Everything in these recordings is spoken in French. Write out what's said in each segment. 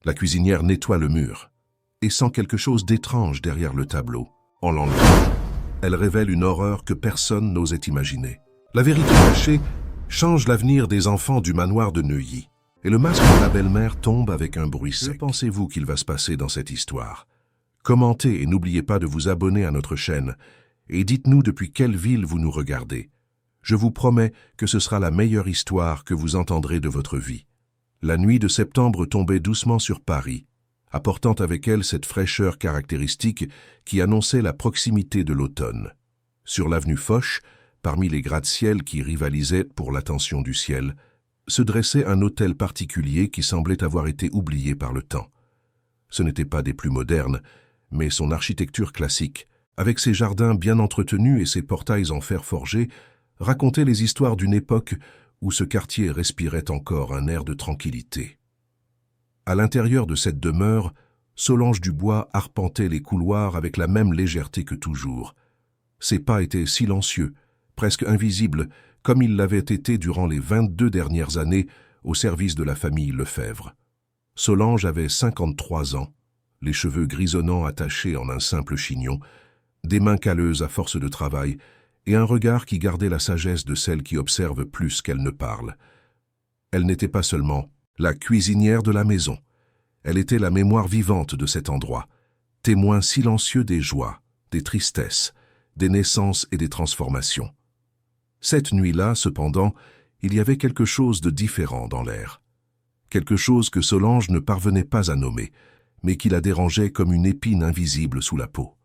La cuisinière nettoie le mur et sent quelque chose d'étrange derrière le tableau. En l'enlevant, elle révèle une horreur que personne n'osait imaginer. La vérité cachée change l'avenir des enfants du manoir de Neuilly. Et le masque de la belle-mère tombe avec un bruit sec. Que pensez-vous qu'il va se passer dans cette histoire? Commentez et n'oubliez pas de vous abonner à notre chaîne. Et dites-nous depuis quelle ville vous nous regardez. Je vous promets que ce sera la meilleure histoire que vous entendrez de votre vie. La nuit de septembre tombait doucement sur Paris, apportant avec elle cette fraîcheur caractéristique qui annonçait la proximité de l'automne. Sur l'avenue Foch, parmi les gratte-ciel qui rivalisaient pour l'attention du ciel, se dressait un hôtel particulier qui semblait avoir été oublié par le temps. Ce n'était pas des plus modernes, mais son architecture classique, avec ses jardins bien entretenus et ses portails en fer forgé, racontait les histoires d'une époque où ce quartier respirait encore un air de tranquillité. À l'intérieur de cette demeure, Solange Dubois arpentait les couloirs avec la même légèreté que toujours. Ses pas étaient silencieux, presque invisibles, comme ils l'avaient été durant les 22 dernières années au service de la famille Lefebvre. Solange avait 53 ans, les cheveux grisonnants attachés en un simple chignon, des mains calleuses à force de travail et un regard qui gardait la sagesse de celle qui observe plus qu'elle ne parle. Elle n'était pas seulement la cuisinière de la maison, elle était la mémoire vivante de cet endroit, témoin silencieux des joies, des tristesses, des naissances et des transformations. Cette nuit-là, cependant, il y avait quelque chose de différent dans l'air. Quelque chose que Solange ne parvenait pas à nommer, mais qui la dérangeait comme une épine invisible sous la peau.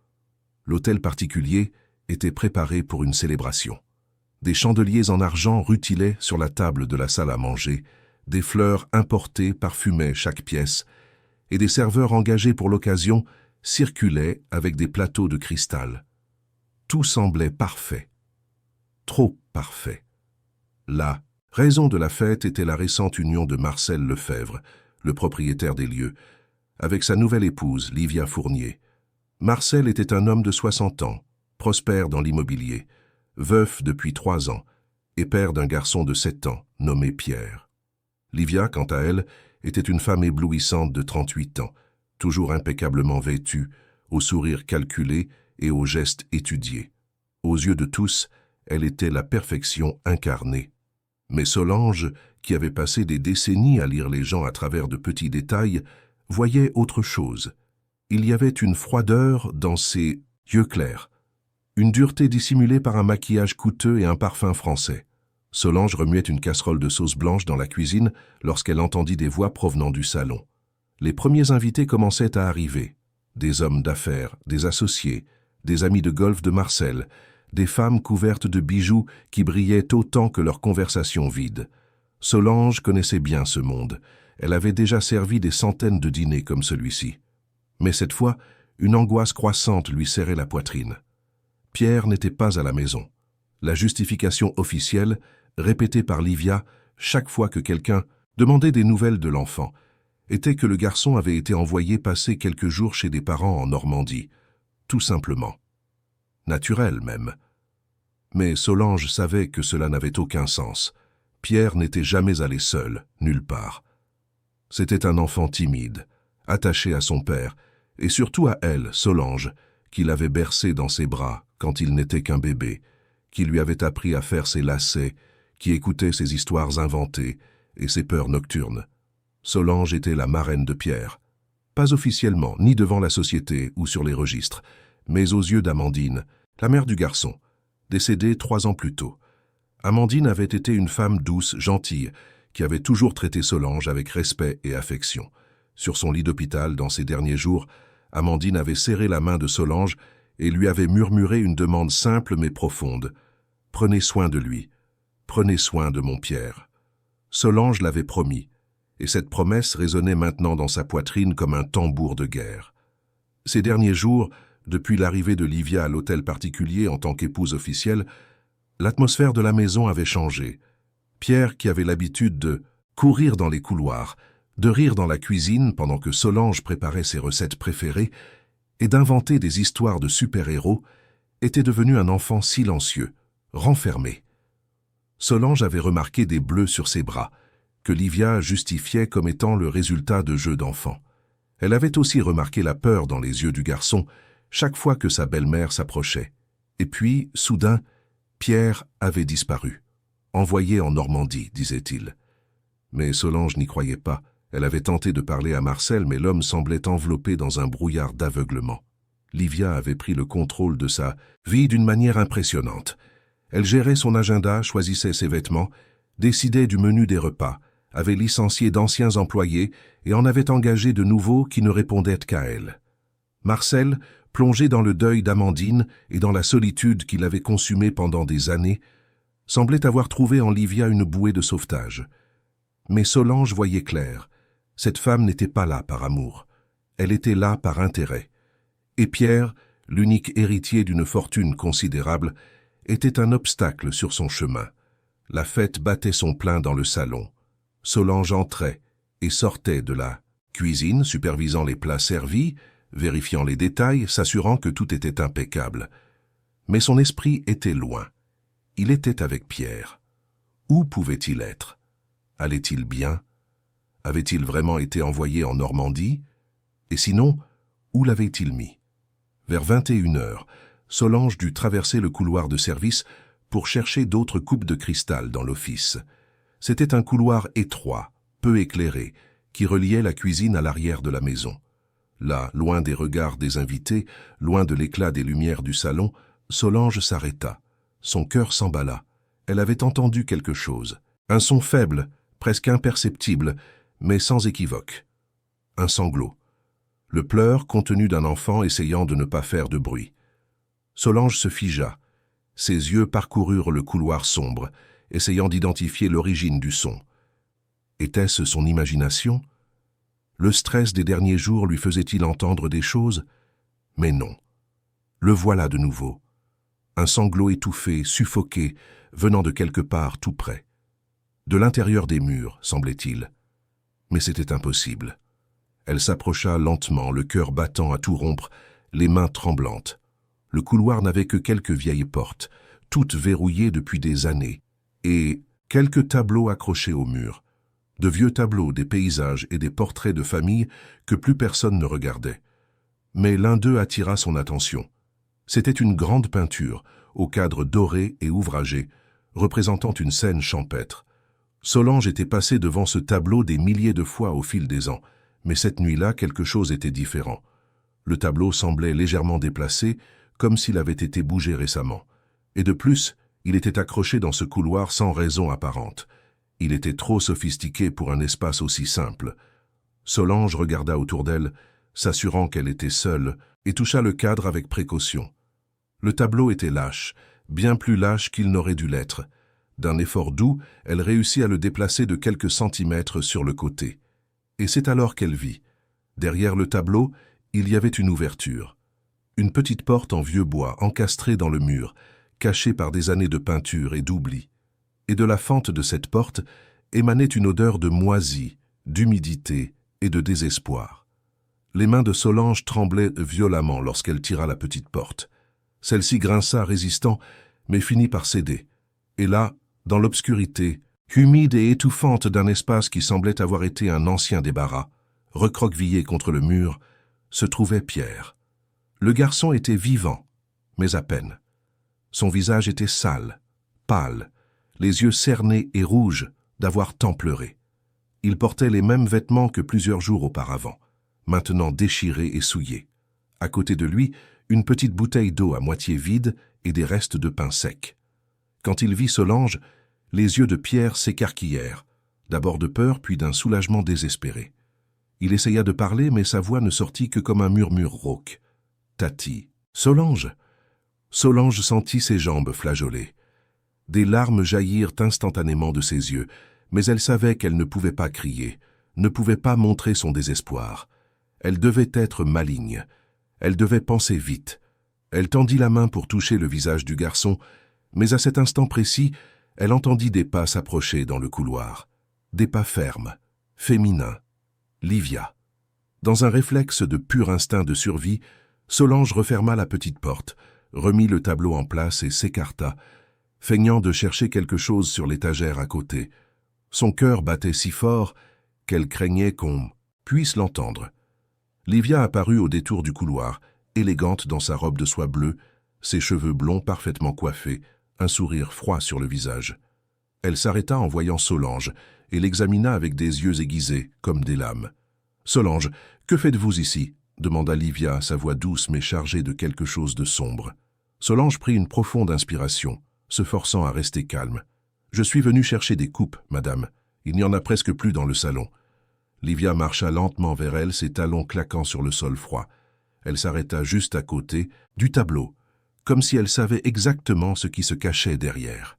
L'hôtel particulier était préparé pour une célébration. Des chandeliers en argent rutilaient sur la table de la salle à manger, des fleurs importées parfumaient chaque pièce, et des serveurs engagés pour l'occasion circulaient avec des plateaux de cristal. Tout semblait parfait. Trop parfait. La raison de la fête était la récente union de Marcel Lefebvre, le propriétaire des lieux, avec sa nouvelle épouse, Livia Fournier. Marcel était un homme de 60 ans, prospère dans l'immobilier, veuf depuis 3 ans, et père d'un garçon de 7 ans, nommé Pierre. Livia, quant à elle, était une femme éblouissante de 38 ans, toujours impeccablement vêtue, au sourire calculé et aux gestes étudiés. Aux yeux de tous, elle était la perfection incarnée. Mais Solange, qui avait passé des décennies à lire les gens à travers de petits détails, voyait autre chose. Il y avait une froideur dans ses yeux clairs, une dureté dissimulée par un maquillage coûteux et un parfum français. Solange remuait une casserole de sauce blanche dans la cuisine lorsqu'elle entendit des voix provenant du salon. Les premiers invités commençaient à arriver. Des hommes d'affaires, des associés, des amis de golf de Marcel, des femmes couvertes de bijoux qui brillaient autant que leurs conversations vides. Solange connaissait bien ce monde. Elle avait déjà servi des centaines de dîners comme celui-ci. Mais cette fois, une angoisse croissante lui serrait la poitrine. Pierre n'était pas à la maison. La justification officielle, répétée par Livia chaque fois que quelqu'un demandait des nouvelles de l'enfant, était que le garçon avait été envoyé passer quelques jours chez des parents en Normandie. Tout simplement. Naturel même. Mais Solange savait que cela n'avait aucun sens. Pierre n'était jamais allé seul, nulle part. C'était un enfant timide, attaché à son père, et surtout à elle, Solange, qui l'avait bercé dans ses bras quand il n'était qu'un bébé, qui lui avait appris à faire ses lacets, qui écoutait ses histoires inventées et ses peurs nocturnes. Solange était la marraine de Pierre. Pas officiellement, ni devant la société ou sur les registres, mais aux yeux d'Amandine, la mère du garçon, décédée 3 ans plus tôt. Amandine avait été une femme douce, gentille, qui avait toujours traité Solange avec respect et affection. Sur son lit d'hôpital, dans ses derniers jours, Amandine avait serré la main de Solange et lui avait murmuré une demande simple mais profonde. « Prenez soin de lui. Prenez soin de mon Pierre. » Solange l'avait promis, et cette promesse résonnait maintenant dans sa poitrine comme un tambour de guerre. Ces derniers jours, depuis l'arrivée de Livia à l'hôtel particulier en tant qu'épouse officielle, l'atmosphère de la maison avait changé. Pierre, qui avait l'habitude de courir dans les couloirs, de rire dans la cuisine pendant que Solange préparait ses recettes préférées et d'inventer des histoires de super-héros, était devenu un enfant silencieux, renfermé. Solange avait remarqué des bleus sur ses bras, que Livia justifiait comme étant le résultat de jeux d'enfants. Elle avait aussi remarqué la peur dans les yeux du garçon chaque fois que sa belle-mère s'approchait. Et puis, soudain, Pierre avait disparu. Envoyé en Normandie, disait-il. Mais Solange n'y croyait pas. Elle avait tenté de parler à Marcel, mais l'homme semblait enveloppé dans un brouillard d'aveuglement. Livia avait pris le contrôle de sa vie d'une manière impressionnante. Elle gérait son agenda, choisissait ses vêtements, décidait du menu des repas, avait licencié d'anciens employés et en avait engagé de nouveaux qui ne répondaient qu'à elle. Marcel, plongé dans le deuil d'Amandine et dans la solitude qu'il avait consumée pendant des années, semblait avoir trouvé en Livia une bouée de sauvetage. Mais Solange voyait clair. Cette femme n'était pas là par amour. Elle était là par intérêt. Et Pierre, l'unique héritier d'une fortune considérable, était un obstacle sur son chemin. La fête battait son plein dans le salon. Solange entrait et sortait de la cuisine, supervisant les plats servis, vérifiant les détails, s'assurant que tout était impeccable. Mais son esprit était loin. Il était avec Pierre. Où pouvait-il être? Allait-il bien? Avait-il vraiment été envoyé en Normandie? Et sinon, où l'avait-il mis? Vers 21h, Solange dut traverser le couloir de service pour chercher d'autres coupes de cristal dans l'office. C'était un couloir étroit, peu éclairé, qui reliait la cuisine à l'arrière de la maison. Là, loin des regards des invités, loin de l'éclat des lumières du salon, Solange s'arrêta. Son cœur s'emballa. Elle avait entendu quelque chose. Un son faible, presque imperceptible, mais sans équivoque. Un sanglot. Le pleur contenu d'un enfant essayant de ne pas faire de bruit. Solange se figea. Ses yeux parcoururent le couloir sombre, essayant d'identifier l'origine du son. Était-ce son imagination? Le stress des derniers jours lui faisait-il entendre des choses? Mais non. Le voilà de nouveau. Un sanglot étouffé, suffoqué, venant de quelque part tout près. De l'intérieur des murs, semblait-il. Mais c'était impossible. Elle s'approcha lentement, le cœur battant à tout rompre, les mains tremblantes. Le couloir n'avait que quelques vieilles portes, toutes verrouillées depuis des années, et quelques tableaux accrochés au mur. De vieux tableaux, des paysages et des portraits de famille que plus personne ne regardait. Mais l'un d'eux attira son attention. C'était une grande peinture, au cadre doré et ouvragé, représentant une scène champêtre. Solange était passée devant ce tableau des milliers de fois au fil des ans, mais cette nuit-là, quelque chose était différent. Le tableau semblait légèrement déplacé, comme s'il avait été bougé récemment. Et de plus, il était accroché dans ce couloir sans raison apparente. Il était trop sophistiqué pour un espace aussi simple. Solange regarda autour d'elle, s'assurant qu'elle était seule, et toucha le cadre avec précaution. Le tableau était lâche, bien plus lâche qu'il n'aurait dû l'être. D'un effort doux, elle réussit à le déplacer de quelques centimètres sur le côté. Et c'est alors qu'elle vit. Derrière le tableau, il y avait une ouverture. Une petite porte en vieux bois, encastrée dans le mur, cachée par des années de peinture et d'oubli. Et de la fente de cette porte émanait une odeur de moisie, d'humidité et de désespoir. Les mains de Solange tremblaient violemment lorsqu'elle tira la petite porte. Celle-ci grinça résistant, mais finit par céder. Et là, dans l'obscurité, humide et étouffante d'un espace qui semblait avoir été un ancien débarras, recroquevillé contre le mur, se trouvait Pierre. Le garçon était vivant, mais à peine. Son visage était sale, pâle, les yeux cernés et rouges d'avoir tant pleuré. Il portait les mêmes vêtements que plusieurs jours auparavant, maintenant déchirés et souillés. À côté de lui, une petite bouteille d'eau à moitié vide et des restes de pain sec. Quand il vit Solange, les yeux de Pierre s'écarquillèrent, d'abord de peur puis d'un soulagement désespéré. Il essaya de parler, mais sa voix ne sortit que comme un murmure rauque. Tati. Solange. Solange sentit ses jambes flageoler. Des larmes jaillirent instantanément de ses yeux, mais elle savait qu'elle ne pouvait pas crier, ne pouvait pas montrer son désespoir. Elle devait être maligne. Elle devait penser vite. Elle tendit la main pour toucher le visage du garçon, mais à cet instant précis, elle entendit des pas s'approcher dans le couloir. Des pas fermes, féminins. Livia. Dans un réflexe de pur instinct de survie, Solange referma la petite porte, remit le tableau en place et s'écarta, feignant de chercher quelque chose sur l'étagère à côté. Son cœur battait si fort qu'elle craignait qu'on puisse l'entendre. Livia apparut au détour du couloir, élégante dans sa robe de soie bleue, ses cheveux blonds parfaitement coiffés, un sourire froid sur le visage. Elle s'arrêta en voyant Solange et l'examina avec des yeux aiguisés, comme des lames. « Solange, que faites-vous ici ?» demanda Livia, sa voix douce mais chargée de quelque chose de sombre. Solange prit une profonde inspiration, se forçant à rester calme. « Je suis venue chercher des coupes, madame. Il n'y en a presque plus dans le salon. » Livia marcha lentement vers elle, ses talons claquant sur le sol froid. Elle s'arrêta juste à côté du tableau, comme si elle savait exactement ce qui se cachait derrière.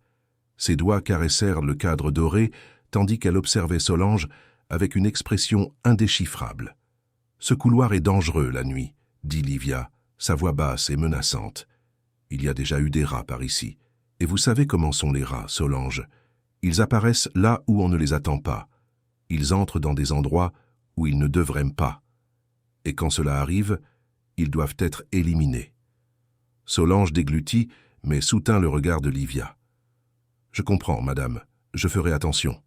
Ses doigts caressèrent le cadre doré, tandis qu'elle observait Solange avec une expression indéchiffrable. « Ce couloir est dangereux la nuit, » dit Livia, sa voix basse et menaçante. « Il y a déjà eu des rats par ici. Et vous savez comment sont les rats, Solange. Ils apparaissent là où on ne les attend pas. Ils entrent dans des endroits où ils ne devraient pas. Et quand cela arrive, ils doivent être éliminés. » Solange déglutit, mais soutint le regard de Livia. « Je comprends, madame. Je ferai attention. »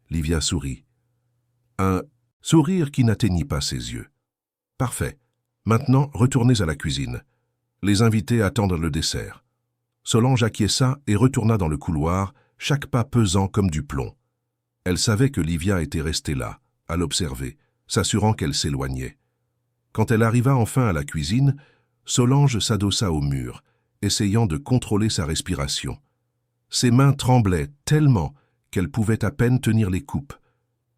Livia sourit. Un sourire qui n'atteignit pas ses yeux. « Parfait. Maintenant, retournez à la cuisine. Les invités attendent le dessert. » Solange acquiesça et retourna dans le couloir, chaque pas pesant comme du plomb. Elle savait que Livia était restée là, à l'observer, s'assurant qu'elle s'éloignait. Quand elle arriva enfin à la cuisine, Solange s'adossa au mur, essayant de contrôler sa respiration. Ses mains tremblaient tellement qu'elle pouvait à peine tenir les coupes.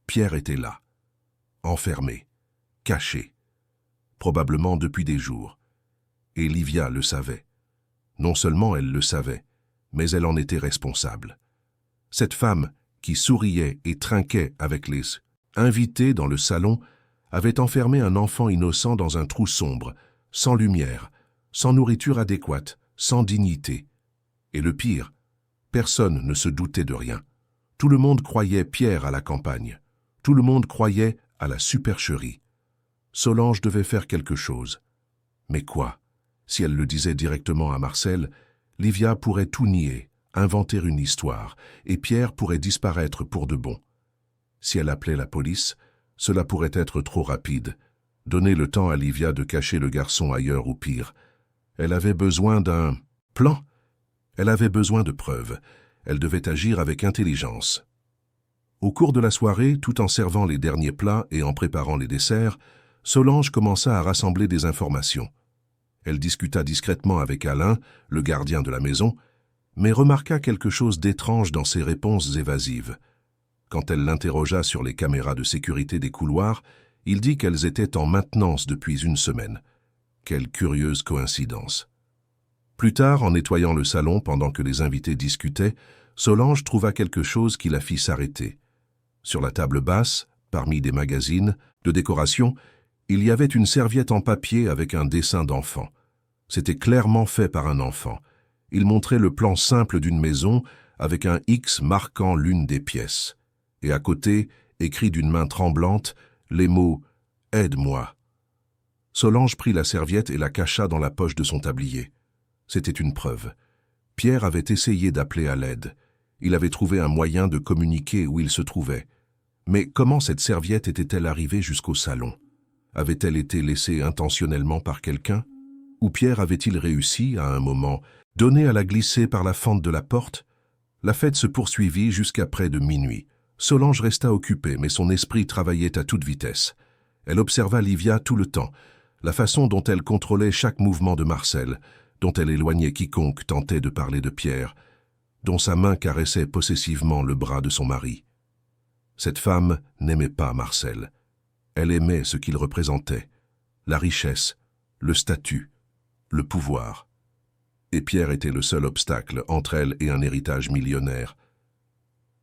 Pierre était là, enfermé, caché, probablement depuis des jours. Et Livia le savait. Non seulement elle le savait, mais elle en était responsable. Cette femme, qui souriait et trinquait avec les invités dans le salon, avait enfermé un enfant innocent dans un trou sombre, sans lumière, sans nourriture adéquate, sans dignité. Et le pire, personne ne se doutait de rien. Tout le monde croyait Pierre à la campagne. Tout le monde croyait à la supercherie. Solange devait faire quelque chose. Mais quoi? Si elle le disait directement à Marcel, Livia pourrait tout nier, inventer une histoire, et Pierre pourrait disparaître pour de bon. Si elle appelait la police, cela pourrait être trop rapide, donner le temps à Livia de cacher le garçon ailleurs ou pire. Elle avait besoin d'un plan. Elle avait besoin de preuves. Elle devait agir avec intelligence. Au cours de la soirée, tout en servant les derniers plats et en préparant les desserts, Solange commença à rassembler des informations. Elle discuta discrètement avec Alain, le gardien de la maison, mais remarqua quelque chose d'étrange dans ses réponses évasives. Quand elle l'interrogea sur les caméras de sécurité des couloirs, il dit qu'elles étaient en maintenance depuis une semaine. Quelle curieuse coïncidence. Plus tard, en nettoyant le salon pendant que les invités discutaient, Solange trouva quelque chose qui la fit s'arrêter. Sur la table basse, parmi des magazines de décoration, il y avait une serviette en papier avec un dessin d'enfant. C'était clairement fait par un enfant. Il montrait le plan simple d'une maison avec un X marquant l'une des pièces. Et à côté, écrit d'une main tremblante, les mots « Aide-moi ». Solange prit la serviette et la cacha dans la poche de son tablier. C'était une preuve. Pierre avait essayé d'appeler à l'aide. Il avait trouvé un moyen de communiquer où il se trouvait. Mais comment cette serviette était-elle arrivée jusqu'au salon? Avait-elle été laissée intentionnellement par quelqu'un? Ou Pierre avait-il réussi, à un moment, donné à la glisser par la fente de la porte? La fête se poursuivit jusqu'à près de minuit. Solange resta occupée, mais son esprit travaillait à toute vitesse. Elle observa Livia tout le temps, la façon dont elle contrôlait chaque mouvement de Marcel, dont elle éloignait quiconque tentait de parler de Pierre, dont sa main caressait possessivement le bras de son mari. Cette femme n'aimait pas Marcel. Elle aimait ce qu'il représentait, la richesse, le statut, le pouvoir. Et Pierre était le seul obstacle entre elle et un héritage millionnaire.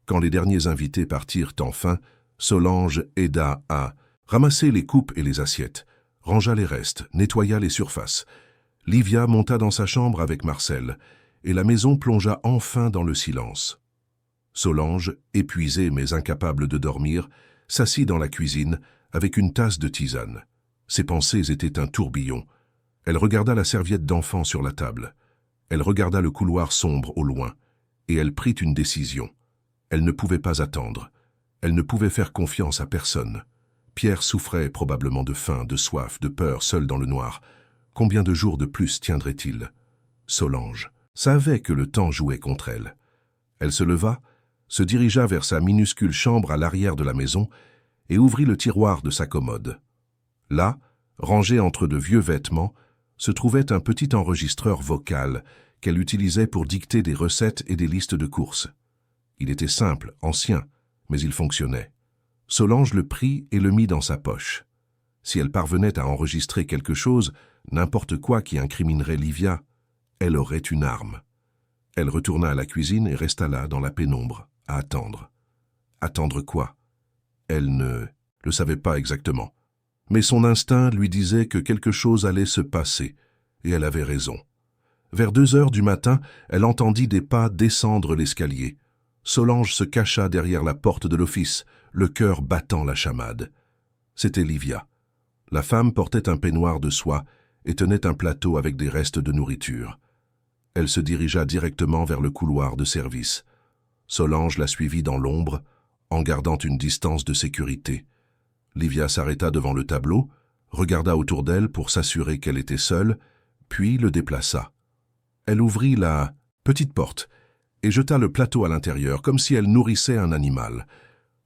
Quand les derniers invités partirent enfin, Solange aida à ramasser les coupes et les assiettes, rangea les restes, nettoya les surfaces. Livia monta dans sa chambre avec Marcel, et la maison plongea enfin dans le silence. Solange, épuisée mais incapable de dormir, s'assit dans la cuisine avec une tasse de tisane. Ses pensées étaient un tourbillon. Elle regarda la serviette d'enfant sur la table. Elle regarda le couloir sombre au loin, et elle prit une décision. Elle ne pouvait pas attendre. Elle ne pouvait faire confiance à personne. Pierre souffrait probablement de faim, de soif, de peur, seul dans le noir. Combien de jours de plus tiendrait-il? Solange savait que le temps jouait contre elle. Elle se leva, se dirigea vers sa minuscule chambre à l'arrière de la maison et ouvrit le tiroir de sa commode. Là, rangé entre de vieux vêtements, se trouvait un petit enregistreur vocal qu'elle utilisait pour dicter des recettes et des listes de courses. Il était simple, ancien, mais il fonctionnait. Solange le prit et le mit dans sa poche. Si elle parvenait à enregistrer quelque chose, n'importe quoi qui incriminerait Livia, elle aurait une arme. Elle retourna à la cuisine et resta là, dans la pénombre, à attendre. Attendre quoi? Elle ne le savait pas exactement. Mais son instinct lui disait que quelque chose allait se passer, et elle avait raison. Vers 2 heures du matin, elle entendit des pas descendre l'escalier. Solange se cacha derrière la porte de l'office, le cœur battant la chamade. C'était Livia. La femme portait un peignoir de soie et tenait un plateau avec des restes de nourriture. Elle se dirigea directement vers le couloir de service. Solange la suivit dans l'ombre, en gardant une distance de sécurité. Livia s'arrêta devant le tableau, regarda autour d'elle pour s'assurer qu'elle était seule, puis le déplaça. Elle ouvrit la petite porte et jeta le plateau à l'intérieur, comme si elle nourrissait un animal.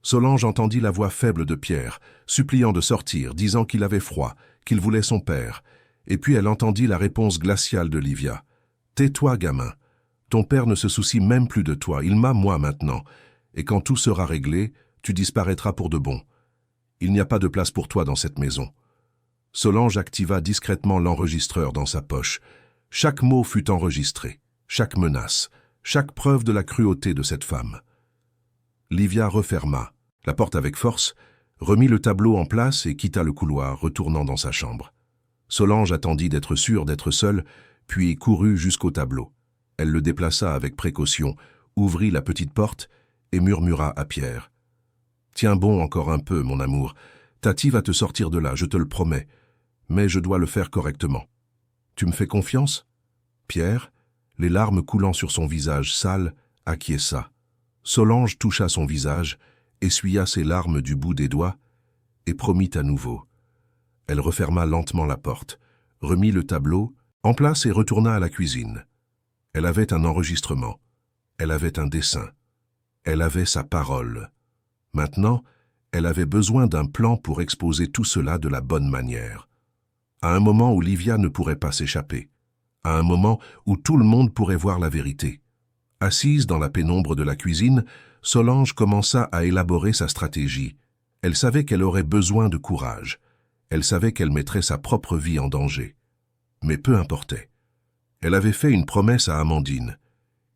Solange entendit la voix faible de Pierre, suppliant de sortir, disant qu'il avait froid, qu'il voulait son père. Et puis elle entendit la réponse glaciale de Livia. « Tais-toi, gamin. Ton père ne se soucie même plus de toi, il m'a moi maintenant. Et quand tout sera réglé, tu disparaîtras pour de bon. Il n'y a pas de place pour toi dans cette maison. » Solange activa discrètement l'enregistreur dans sa poche. Chaque mot fut enregistré, chaque menace, chaque preuve de la cruauté de cette femme. Livia referma la porte avec force, remit le tableau en place et quitta le couloir, retournant dans sa chambre. Solange attendit d'être sûre d'être seule, puis courut jusqu'au tableau. Elle le déplaça avec précaution, ouvrit la petite porte et murmura à Pierre. « Tiens bon encore un peu, mon amour. Tati va te sortir de là, je te le promets. Mais je dois le faire correctement. Tu me fais confiance ?» Pierre, les larmes coulant sur son visage sale, acquiesça. Solange toucha son visage, essuya ses larmes du bout des doigts et promit à nouveau. Elle referma lentement la porte, remit le tableau en place et retourna à la cuisine. Elle avait un enregistrement, elle avait un dessin, elle avait sa parole. Maintenant, elle avait besoin d'un plan pour exposer tout cela de la bonne manière. À un moment où Livia ne pourrait pas s'échapper, à un moment où tout le monde pourrait voir la vérité. Assise dans la pénombre de la cuisine, Solange commença à élaborer sa stratégie. Elle savait qu'elle aurait besoin de courage. Elle savait qu'elle mettrait sa propre vie en danger. Mais peu importait. Elle avait fait une promesse à Amandine.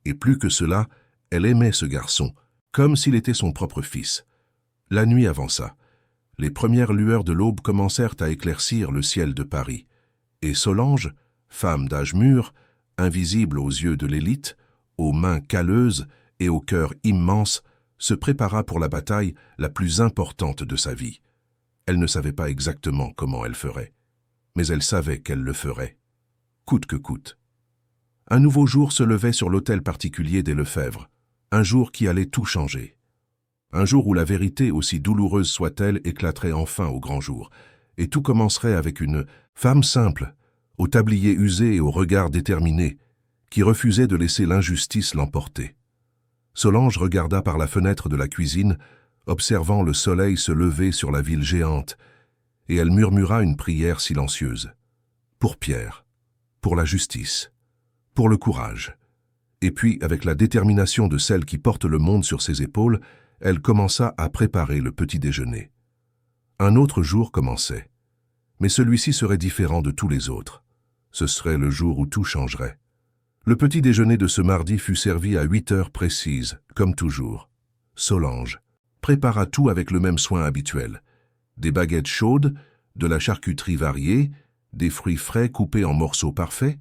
Et plus que cela, elle aimait ce garçon, comme s'il était son propre fils. La nuit avança. Les premières lueurs de l'aube commencèrent à éclaircir le ciel de Paris. Et Solange, femme d'âge mûr, invisible aux yeux de l'élite, aux mains calleuses et au cœur immense, se prépara pour la bataille la plus importante de sa vie. Elle ne savait pas exactement comment elle ferait, mais elle savait qu'elle le ferait, coûte que coûte. Un nouveau jour se levait sur l'hôtel particulier des Lefebvre, un jour qui allait tout changer. Un jour où la vérité, aussi douloureuse soit-elle, éclaterait enfin au grand jour, et tout commencerait avec une femme simple, au tablier usé et au regard déterminé, qui refusait de laisser l'injustice l'emporter. Solange regarda par la fenêtre de la cuisine, observant le soleil se lever sur la ville géante, et elle murmura une prière silencieuse. Pour Pierre, pour la justice, pour le courage. Et puis, avec la détermination de celle qui porte le monde sur ses épaules, elle commença à préparer le petit déjeuner. Un autre jour commençait, mais celui-ci serait différent de tous les autres. Ce serait le jour où tout changerait. Le petit déjeuner de ce mardi fut servi à 8 heures précises, comme toujours. Solange prépara tout avec le même soin habituel. Des baguettes chaudes, de la charcuterie variée, des fruits frais coupés en morceaux parfaits,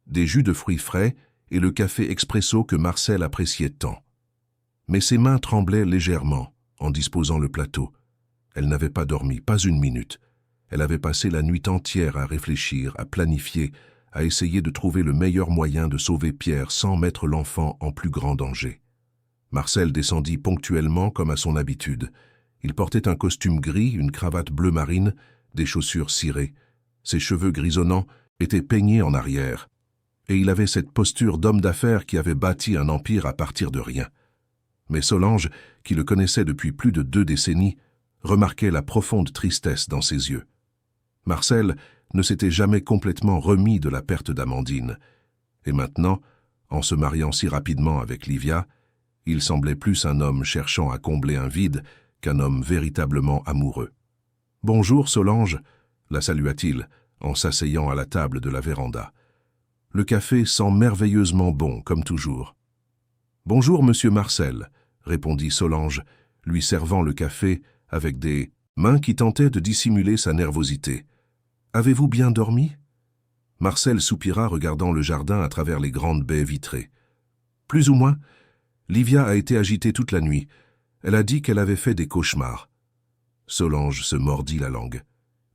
des jus de fruits frais et le café expresso que Marcel appréciait tant. Mais ses mains tremblaient légèrement en disposant le plateau. Elle n'avait pas dormi, pas une minute. Elle avait passé la nuit entière à réfléchir, à planifier, à essayer de trouver le meilleur moyen de sauver Pierre sans mettre l'enfant en plus grand danger. Marcel descendit ponctuellement comme à son habitude. Il portait un costume gris, une cravate bleu marine, des chaussures cirées. Ses cheveux grisonnants étaient peignés en arrière. Et il avait cette posture d'homme d'affaires qui avait bâti un empire à partir de rien. Mais Solange, qui le connaissait depuis plus de 2 décennies, remarquait la profonde tristesse dans ses yeux. Marcel ne s'était jamais complètement remis de la perte d'Amandine. Et maintenant, en se mariant si rapidement avec Livia, il semblait plus un homme cherchant à combler un vide qu'un homme véritablement amoureux. « Bonjour, Solange », la salua-t-il en s'asseyant à la table de la véranda. « Le café sent merveilleusement bon, comme toujours. »« Bonjour, monsieur Marcel », répondit Solange, lui servant le café avec des mains qui tentaient de dissimuler sa nervosité. « Avez-vous bien dormi ?» Marcel soupira regardant le jardin à travers les grandes baies vitrées. « Plus ou moins. Livia a été agitée toute la nuit. Elle a dit qu'elle avait fait des cauchemars. » Solange se mordit la langue.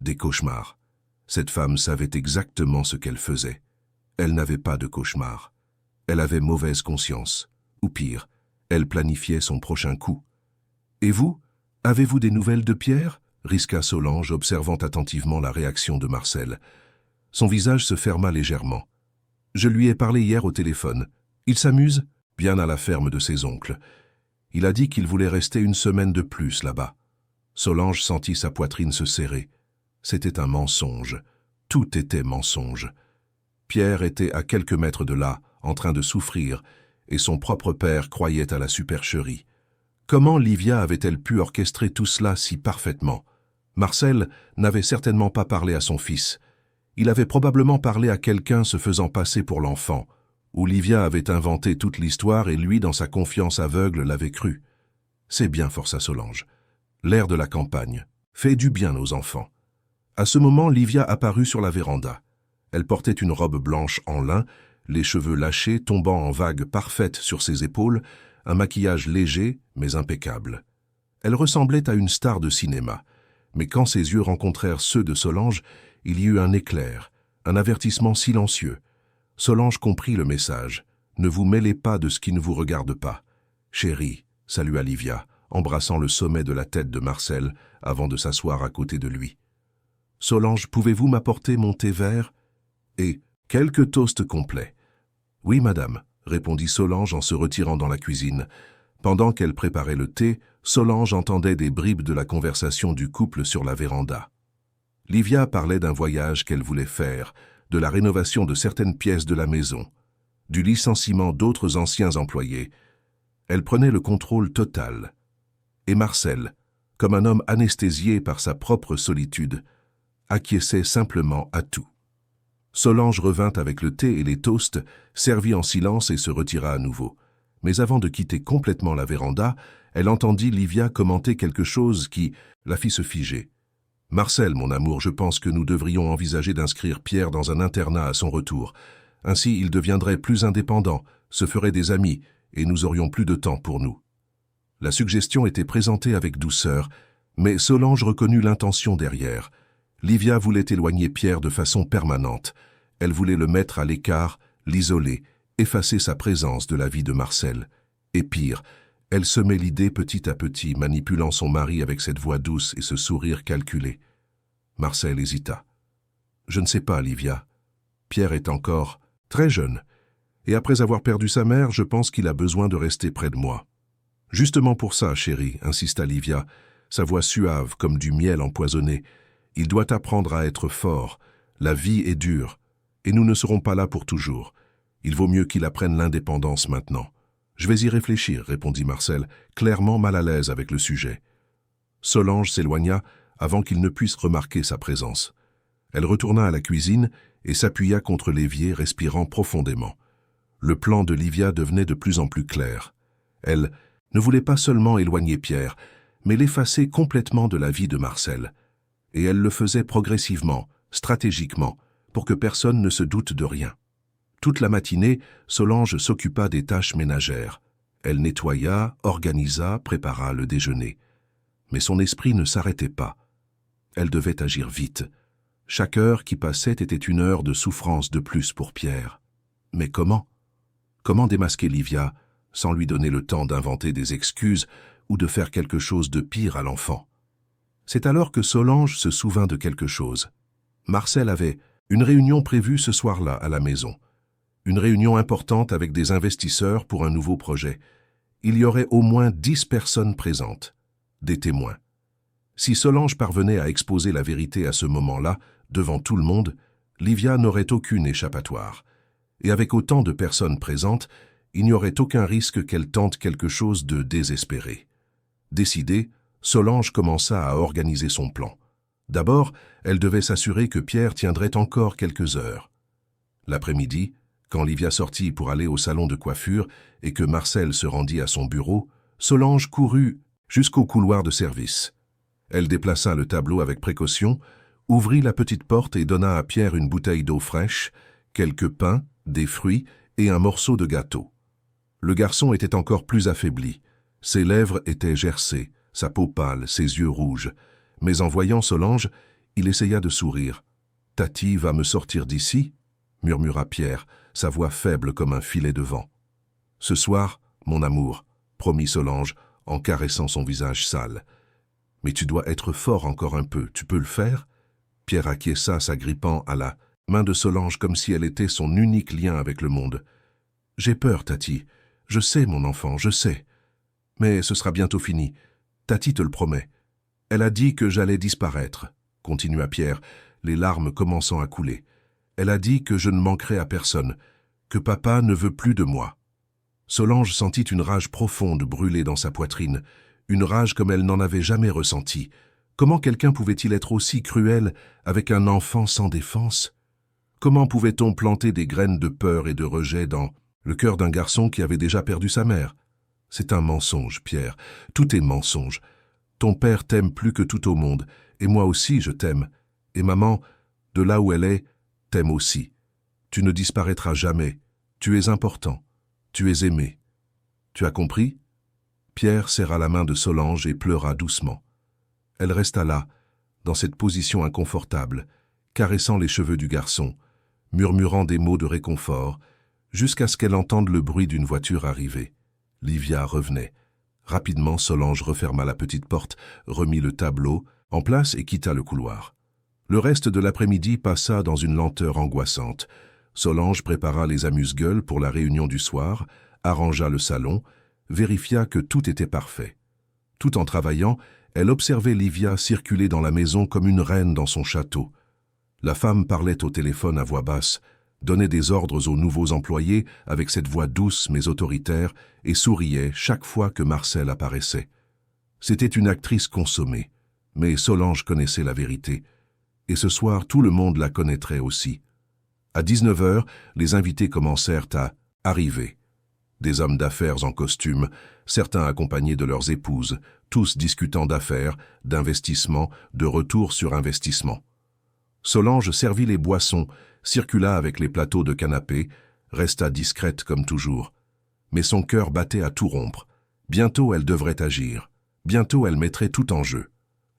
Des cauchemars. Cette femme savait exactement ce qu'elle faisait. Elle n'avait pas de cauchemars. Elle avait mauvaise conscience. Ou pire, elle planifiait son prochain coup. « Et vous, avez-vous des nouvelles de Pierre ?» risqua Solange, observant attentivement la réaction de Marcel. Son visage se ferma légèrement. « Je lui ai parlé hier au téléphone. Il s'amuse bien à la ferme de ses oncles. Il a dit qu'il voulait rester 1 semaine de plus là-bas. » Solange sentit sa poitrine se serrer. C'était un mensonge. Tout était mensonge. Pierre était à quelques mètres de là, en train de souffrir, et son propre père croyait à la supercherie. Comment Livia avait-elle pu orchestrer tout cela si parfaitement? Marcel n'avait certainement pas parlé à son fils. Il avait probablement parlé à quelqu'un se faisant passer pour l'enfant, où Livia avait inventé toute l'histoire et lui, dans sa confiance aveugle, l'avait cru. C'est bien, força Solange. L'air de la campagne fait du bien aux enfants. À ce moment, Livia apparut sur la véranda. Elle portait une robe blanche en lin, les cheveux lâchés tombant en vagues parfaites sur ses épaules, un maquillage léger mais impeccable. Elle ressemblait à une star de cinéma, mais quand ses yeux rencontrèrent ceux de Solange, il y eut un éclair, un avertissement silencieux. Solange comprit le message. « Ne vous mêlez pas de ce qui ne vous regarde pas. »« Chérie », salua Livia, embrassant le sommet de la tête de Marcel avant de s'asseoir à côté de lui. « Solange, pouvez-vous m'apporter mon thé vert et quelques toasts complets ?»« Oui, madame », répondit Solange en se retirant dans la cuisine. Pendant qu'elle préparait le thé, Solange entendait des bribes de la conversation du couple sur la véranda. Livia parlait d'un voyage qu'elle voulait faire, de la rénovation de certaines pièces de la maison, du licenciement d'autres anciens employés. Elle prenait le contrôle total. Et Marcel, comme un homme anesthésié par sa propre solitude, acquiesçait simplement à tout. Solange revint avec le thé et les toasts, servit en silence et se retira à nouveau. Mais avant de quitter complètement la véranda, elle entendit Livia commenter quelque chose qui la fit se figer. « Marcel, mon amour, je pense que nous devrions envisager d'inscrire Pierre dans un internat à son retour. Ainsi, il deviendrait plus indépendant, se ferait des amis, et nous aurions plus de temps pour nous. » La suggestion était présentée avec douceur, mais Solange reconnut l'intention derrière. Livia voulait éloigner Pierre de façon permanente. Elle voulait le mettre à l'écart, l'isoler, effacer sa présence de la vie de Marcel. Et pire, elle semait l'idée petit à petit, manipulant son mari avec cette voix douce et ce sourire calculé. Marcel hésita. « Je ne sais pas, Livia. Pierre est encore très jeune, et après avoir perdu sa mère, je pense qu'il a besoin de rester près de moi. »« Justement pour ça, chérie, » insista Livia, sa voix suave comme du miel empoisonné. « Il doit apprendre à être fort. La vie est dure, et nous ne serons pas là pour toujours. Il vaut mieux qu'il apprenne l'indépendance maintenant. » « Je vais y réfléchir, » répondit Marcel, clairement mal à l'aise avec le sujet. Solange s'éloigna avant qu'il ne puisse remarquer sa présence. Elle retourna à la cuisine et s'appuya contre l'évier, respirant profondément. Le plan de Livia devenait de plus en plus clair. Elle ne voulait pas seulement éloigner Pierre, mais l'effacer complètement de la vie de Marcel. Et elle le faisait progressivement, stratégiquement, pour que personne ne se doute de rien. Toute la matinée, Solange s'occupa des tâches ménagères. Elle nettoya, organisa, prépara le déjeuner. Mais son esprit ne s'arrêtait pas. Elle devait agir vite. Chaque heure qui passait était une heure de souffrance de plus pour Pierre. Mais comment? Comment démasquer Livia, sans lui donner le temps d'inventer des excuses ou de faire quelque chose de pire à l'enfant. C'est alors que Solange se souvint de quelque chose. Marcel avait une réunion prévue ce soir-là à la maison. Une réunion importante avec des investisseurs pour un nouveau projet. Il y aurait au moins 10 personnes présentes, des témoins. Si Solange parvenait à exposer la vérité à ce moment-là, devant tout le monde, Livia n'aurait aucune échappatoire. Et avec autant de personnes présentes, il n'y aurait aucun risque qu'elle tente quelque chose de désespéré. Décidée, Solange commença à organiser son plan. D'abord, elle devait s'assurer que Pierre tiendrait encore quelques heures. L'après-midi, quand Livia sortit pour aller au salon de coiffure et que Marcel se rendit à son bureau, Solange courut jusqu'au couloir de service. Elle déplaça le tableau avec précaution, ouvrit la petite porte et donna à Pierre une bouteille d'eau fraîche, quelques pains, des fruits et un morceau de gâteau. Le garçon était encore plus affaibli. Ses lèvres étaient gercées, sa peau pâle, ses yeux rouges. Mais en voyant Solange, il essaya de sourire. « Tati va me sortir d'ici ?» murmura Pierre, sa voix faible comme un filet de vent. « Ce soir, mon amour, » promit Solange en caressant son visage sale. « Mais tu dois être fort encore un peu, tu peux le faire ?» Pierre acquiesça, s'agrippant à la main de Solange comme si elle était son unique lien avec le monde. « J'ai peur, Tati. Je sais, mon enfant, je sais. Mais ce sera bientôt fini. Tati te le promet. Elle a dit que j'allais disparaître, » continua Pierre, les larmes commençant à couler. « Elle a dit que je ne manquerai à personne, que papa ne veut plus de moi. » Solange sentit une rage profonde brûler dans sa poitrine, une rage comme elle n'en avait jamais ressentie. Comment quelqu'un pouvait-il être aussi cruel avec un enfant sans défense? Comment pouvait-on planter des graines de peur et de rejet dans le cœur d'un garçon qui avait déjà perdu sa mère? C'est un mensonge, Pierre. Tout est mensonge. Ton père t'aime plus que tout au monde, et moi aussi je t'aime. Et maman, de là où elle est, t'aime aussi. Tu ne disparaîtras jamais. Tu es important. Tu es aimé. Tu as compris? Pierre serra la main de Solange et pleura doucement. Elle resta là, dans cette position inconfortable, caressant les cheveux du garçon, murmurant des mots de réconfort, jusqu'à ce qu'elle entende le bruit d'une voiture arriver. Livia revenait. Rapidement, Solange referma la petite porte, remit le tableau en place et quitta le couloir. Le reste de l'après-midi passa dans une lenteur angoissante. Solange prépara les amuse-gueules pour la réunion du soir, arrangea le salon, vérifia que tout était parfait. Tout en travaillant, elle observait Livia circuler dans la maison comme une reine dans son château. La femme parlait au téléphone à voix basse, donnait des ordres aux nouveaux employés avec cette voix douce mais autoritaire et souriait chaque fois que Marcel apparaissait. C'était une actrice consommée, mais Solange connaissait la vérité. Et ce soir, tout le monde la connaîtrait aussi. À 19 h, les invités commencèrent à arriver. Des hommes d'affaires en costume, certains accompagnés de leurs épouses, tous discutant d'affaires, d'investissement, de retour sur investissement. Solange servit les boissons, circula avec les plateaux de canapé, resta discrète comme toujours. Mais son cœur battait à tout rompre. Bientôt elle devrait agir. Bientôt elle mettrait tout en jeu.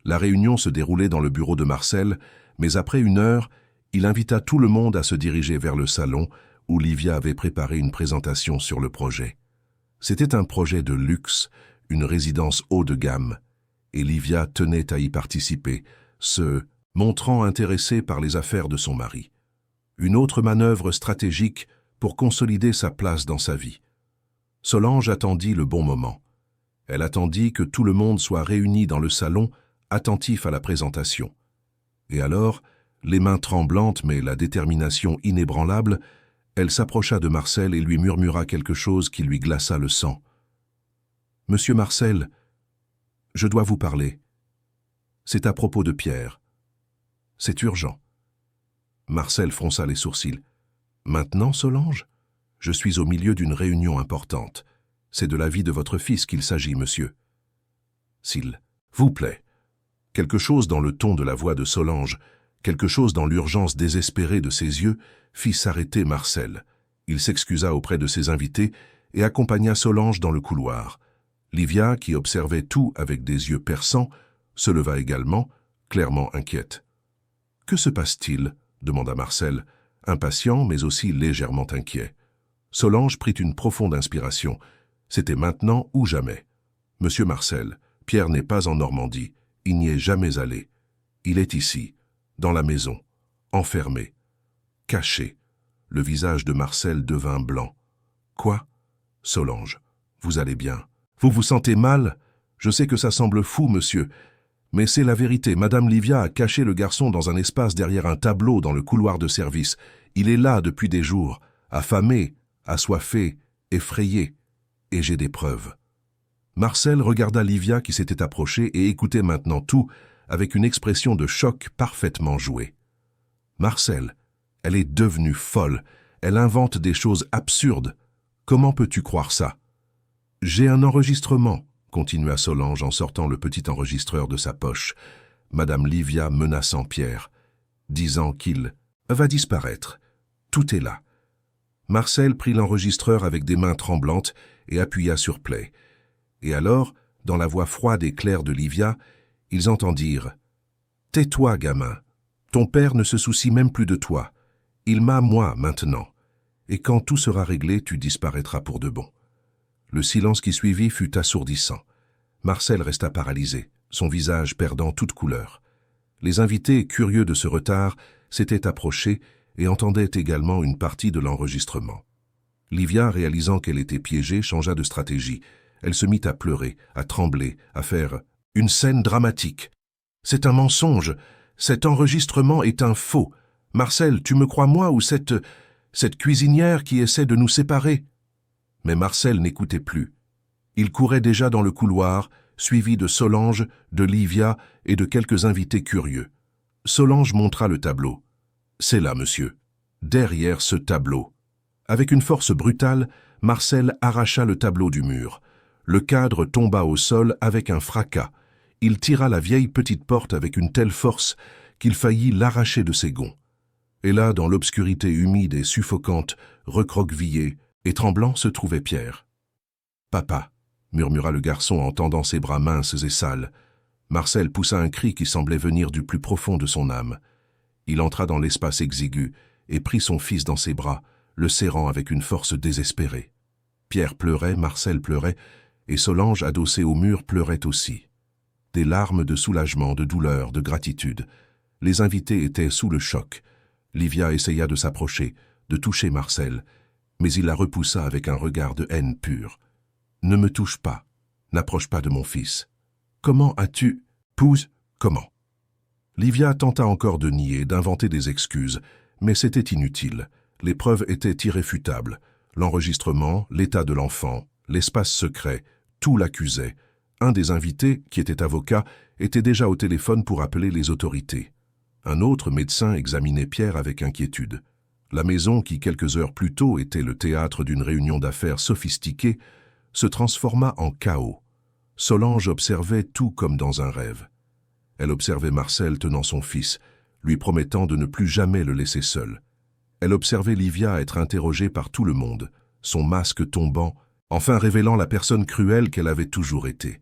La réunion se déroulait dans le bureau de Marcel, mais après 1 heure, il invita tout le monde à se diriger vers le salon où Livia avait préparé une présentation sur le projet. C'était un projet de luxe, une résidence haut de gamme, et Livia tenait à y participer, se montrant intéressée par les affaires de son mari. Une autre manœuvre stratégique pour consolider sa place dans sa vie. Solange attendit le bon moment. Elle attendit que tout le monde soit réuni dans le salon, attentif à la présentation. Et alors, les mains tremblantes mais la détermination inébranlable, elle s'approcha de Marcel et lui murmura quelque chose qui lui glaça le sang. « Monsieur Marcel, je dois vous parler. C'est à propos de Pierre. C'est urgent. » Marcel fronça les sourcils. « Maintenant, Solange? Je suis au milieu d'une réunion importante. C'est de la vie de votre fils qu'il s'agit, monsieur. »« S'il vous plaît. » Quelque chose dans le ton de la voix de Solange, quelque chose dans l'urgence désespérée de ses yeux, fit s'arrêter Marcel. Il s'excusa auprès de ses invités et accompagna Solange dans le couloir. Livia, qui observait tout avec des yeux perçants, se leva également, clairement inquiète. « Que se passe-t-il » demanda Marcel, impatient mais aussi légèrement inquiet. Solange prit une profonde inspiration. C'était maintenant ou jamais. Monsieur Marcel, Pierre n'est pas en Normandie, il n'y est jamais allé. Il est ici, dans la maison, enfermé, caché. Le visage de Marcel devint blanc. Quoi? Solange, vous allez bien? Vous vous sentez mal? Je sais que ça semble fou, monsieur, mais c'est la vérité. Madame Livia a caché le garçon dans un espace derrière un tableau dans le couloir de service. Il est là depuis des jours, affamé, assoiffé, effrayé, et j'ai des preuves. Marcel regarda Livia qui s'était approchée et écoutait maintenant tout avec une expression de choc parfaitement jouée. Marcel, elle est devenue folle, elle invente des choses absurdes. Comment peux-tu croire ça? J'ai un enregistrement, continua Solange en sortant le petit enregistreur de sa poche, Madame Livia menaçant Pierre, disant qu'il va disparaître. Tout est là. Marcel prit l'enregistreur avec des mains tremblantes et appuya sur play. Et alors, dans la voix froide et claire de Livia, ils entendirent « Tais-toi, gamin. Ton père ne se soucie même plus de toi. Il m'a, moi, maintenant. Et quand tout sera réglé, tu disparaîtras pour de bon. » Le silence qui suivit fut assourdissant. Marcel resta paralysé, son visage perdant toute couleur. Les invités, curieux de ce retard, s'étaient approchés et entendaient également une partie de l'enregistrement. Livia, réalisant qu'elle était piégée, changea de stratégie. Elle se mit à pleurer, à trembler, à faire une scène dramatique. « C'est un mensonge. Cet enregistrement est un faux. Marcel, tu me crois moi ou cette cuisinière qui essaie de nous séparer ?» Mais Marcel n'écoutait plus. Il courait déjà dans le couloir, suivi de Solange, de Livia et de quelques invités curieux. Solange montra le tableau. « C'est là, monsieur. Derrière ce tableau. » Avec une force brutale, Marcel arracha le tableau du mur. Le cadre tomba au sol avec un fracas. Il tira la vieille petite porte avec une telle force qu'il faillit l'arracher de ses gonds. Et là, dans l'obscurité humide et suffocante, recroquevillé et tremblant, se trouvait Pierre. « Papa !» murmura le garçon en tendant ses bras minces et sales. Marcel poussa un cri qui semblait venir du plus profond de son âme. Il entra dans l'espace exigu et prit son fils dans ses bras, le serrant avec une force désespérée. Pierre pleurait, Marcel pleurait, et Solange, adossée au mur, pleurait aussi. Des larmes de soulagement, de douleur, de gratitude. Les invités étaient sous le choc. Livia essaya de s'approcher, de toucher Marcel, mais il la repoussa avec un regard de haine pure. « Ne me touche pas, n'approche pas de mon fils. Comment as-tu... Pousse, comment ?» Livia tenta encore de nier, d'inventer des excuses, mais c'était inutile. Les preuves étaient irréfutables. L'enregistrement, l'état de l'enfant, l'espace secret, tout l'accusait. Un des invités, qui était avocat, était déjà au téléphone pour appeler les autorités. Un autre médecin examinait Pierre avec inquiétude. La maison, qui quelques heures plus tôt était le théâtre d'une réunion d'affaires sophistiquée, se transforma en chaos. Solange observait tout comme dans un rêve. Elle observait Marcel tenant son fils, lui promettant de ne plus jamais le laisser seul. Elle observait Livia être interrogée par tout le monde, son masque tombant, enfin révélant la personne cruelle qu'elle avait toujours été.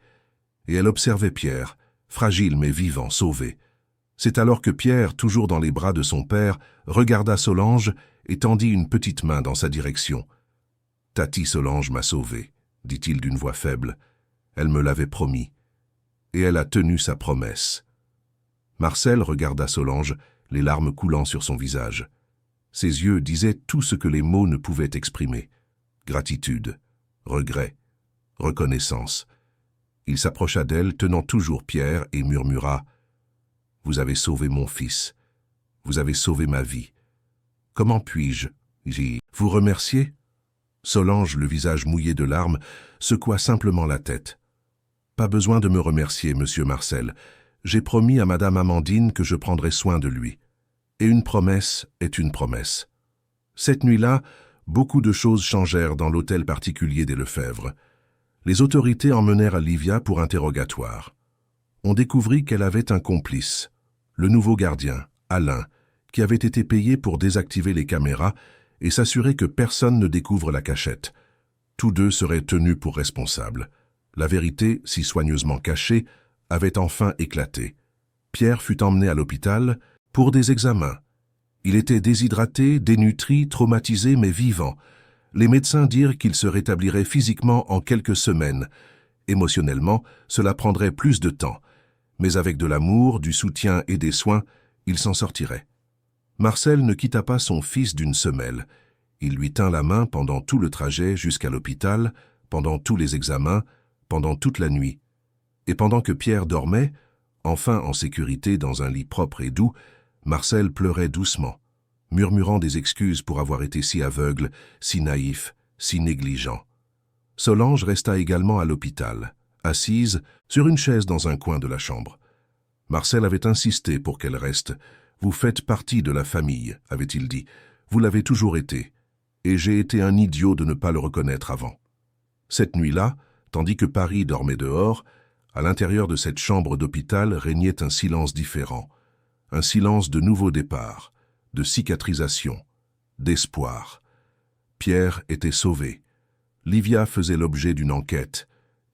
Et elle observait Pierre, fragile mais vivant, sauvé. C'est alors que Pierre, toujours dans les bras de son père, regarda Solange et tendit une petite main dans sa direction. « Tati Solange m'a sauvé », dit-il d'une voix faible. « Elle me l'avait promis. Et elle a tenu sa promesse. » Marcel regarda Solange, les larmes coulant sur son visage. Ses yeux disaient tout ce que les mots ne pouvaient exprimer. Gratitude, regret, reconnaissance. Il s'approcha d'elle, tenant toujours Pierre, et murmura « Vous avez sauvé mon fils. Vous avez sauvé ma vie. Comment puis-je, vous remercier ?» Solange, le visage mouillé de larmes, secoua simplement la tête. « Pas besoin de me remercier, monsieur Marcel. J'ai promis à madame Amandine que je prendrai soin de lui. Et une promesse est une promesse. » Cette nuit-là, beaucoup de choses changèrent dans l'hôtel particulier des Lefebvre. Les autorités emmenèrent Livia pour interrogatoire. On découvrit qu'elle avait un complice, le nouveau gardien, Alain, qui avait été payé pour désactiver les caméras et s'assurer que personne ne découvre la cachette. Tous deux seraient tenus pour responsables. La vérité, si soigneusement cachée, avait enfin éclaté. Pierre fut emmené à l'hôpital pour des examens. Il était déshydraté, dénutri, traumatisé mais vivant. Les médecins dirent qu'il se rétablirait physiquement en quelques semaines Émotionnellement, cela prendrait plus de temps, mais avec de l'amour, du soutien et des soins, il s'en sortirait. Marcel ne quitta pas son fils d'une semelle. Il lui tint la main pendant tout le trajet jusqu'à l'hôpital, pendant tous les examens, pendant toute la nuit. Et pendant que Pierre dormait, enfin en sécurité dans un lit propre et doux, Marcel pleurait doucement, murmurant des excuses pour avoir été si aveugle, si naïf, si négligent. Solange resta également à l'hôpital, assise sur une chaise dans un coin de la chambre. Marcel avait insisté pour qu'elle reste. « Vous faites partie de la famille », avait-il dit. « Vous l'avez toujours été. Et j'ai été un idiot de ne pas le reconnaître avant. » Cette nuit-là, tandis que Paris dormait dehors, à l'intérieur de cette chambre d'hôpital régnait un silence différent. Un silence de nouveau départ, de cicatrisation, d'espoir. Pierre était sauvé. Livia faisait l'objet d'une enquête.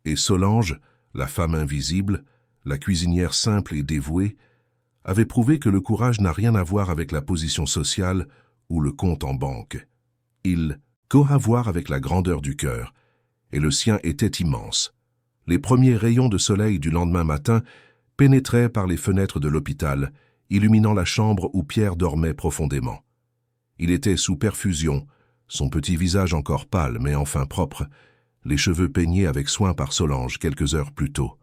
Et Solange, la femme invisible, la cuisinière simple et dévouée, avait prouvé que le courage n'a rien à voir avec la position sociale ou le compte en banque. Il a à voir avec la grandeur du cœur, et le sien était immense. Les premiers rayons de soleil du lendemain matin pénétraient par les fenêtres de l'hôpital, illuminant la chambre où Pierre dormait profondément. Il était sous perfusion, son petit visage encore pâle mais enfin propre, les cheveux peignés avec soin par Solange quelques heures plus tôt.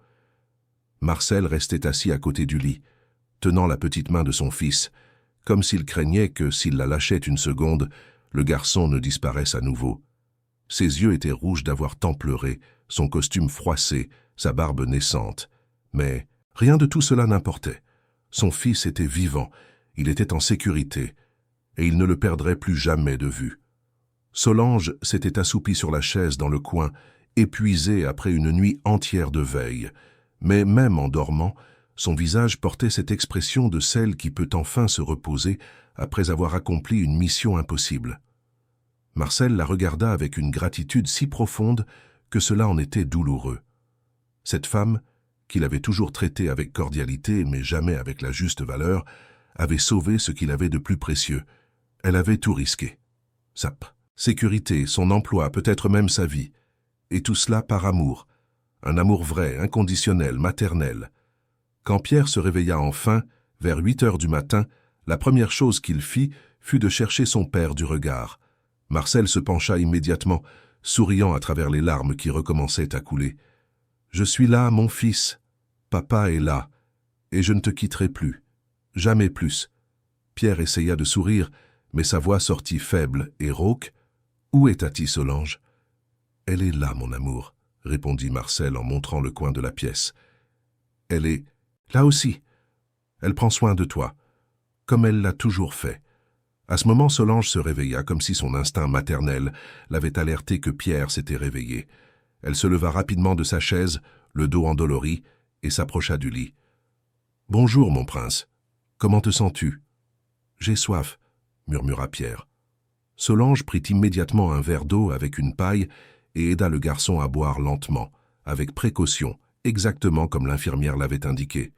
Marcel restait assis à côté du lit, tenant la petite main de son fils, comme s'il craignait que, s'il la lâchait une seconde, le garçon ne disparaisse à nouveau. Ses yeux étaient rouges d'avoir tant pleuré, son costume froissé, sa barbe naissante. Mais rien de tout cela n'importait. Son fils était vivant, il était en sécurité, et il ne le perdrait plus jamais de vue. Solange s'était assoupie sur la chaise dans le coin, épuisée après une nuit entière de veille. Mais même en dormant, son visage portait cette expression de celle qui peut enfin se reposer après avoir accompli une mission impossible. Marcel la regarda avec une gratitude si profonde que cela en était douloureux. Cette femme, qu'il avait toujours traitée avec cordialité mais jamais avec la juste valeur, avait sauvé ce qu'il avait de plus précieux. Elle avait tout risqué. Sa sécurité, son emploi, peut-être même sa vie. Et tout cela par amour. Un amour vrai, inconditionnel, maternel. Quand Pierre se réveilla enfin, vers 8 heures du matin, la première chose qu'il fit fut de chercher son père du regard. Marcel se pencha immédiatement, souriant à travers les larmes qui recommençaient à couler. « Je suis là, mon fils. Papa est là. Et je ne te quitterai plus. Jamais plus. » Pierre essaya de sourire, mais sa voix sortit faible et rauque. « Où est Tati Solange ?»« Elle est là, mon amour, » répondit Marcel en montrant le coin de la pièce. « Elle est là aussi. Elle prend soin de toi, comme elle l'a toujours fait. » À ce moment, Solange se réveilla comme si son instinct maternel l'avait alerté que Pierre s'était réveillé. Elle se leva rapidement de sa chaise, le dos endolori, et s'approcha du lit. « Bonjour, mon prince. Comment te sens-tu ?»« J'ai soif, » murmura Pierre. Solange prit immédiatement un verre d'eau avec une paille et aida le garçon à boire lentement, avec précaution, exactement comme l'infirmière l'avait indiqué.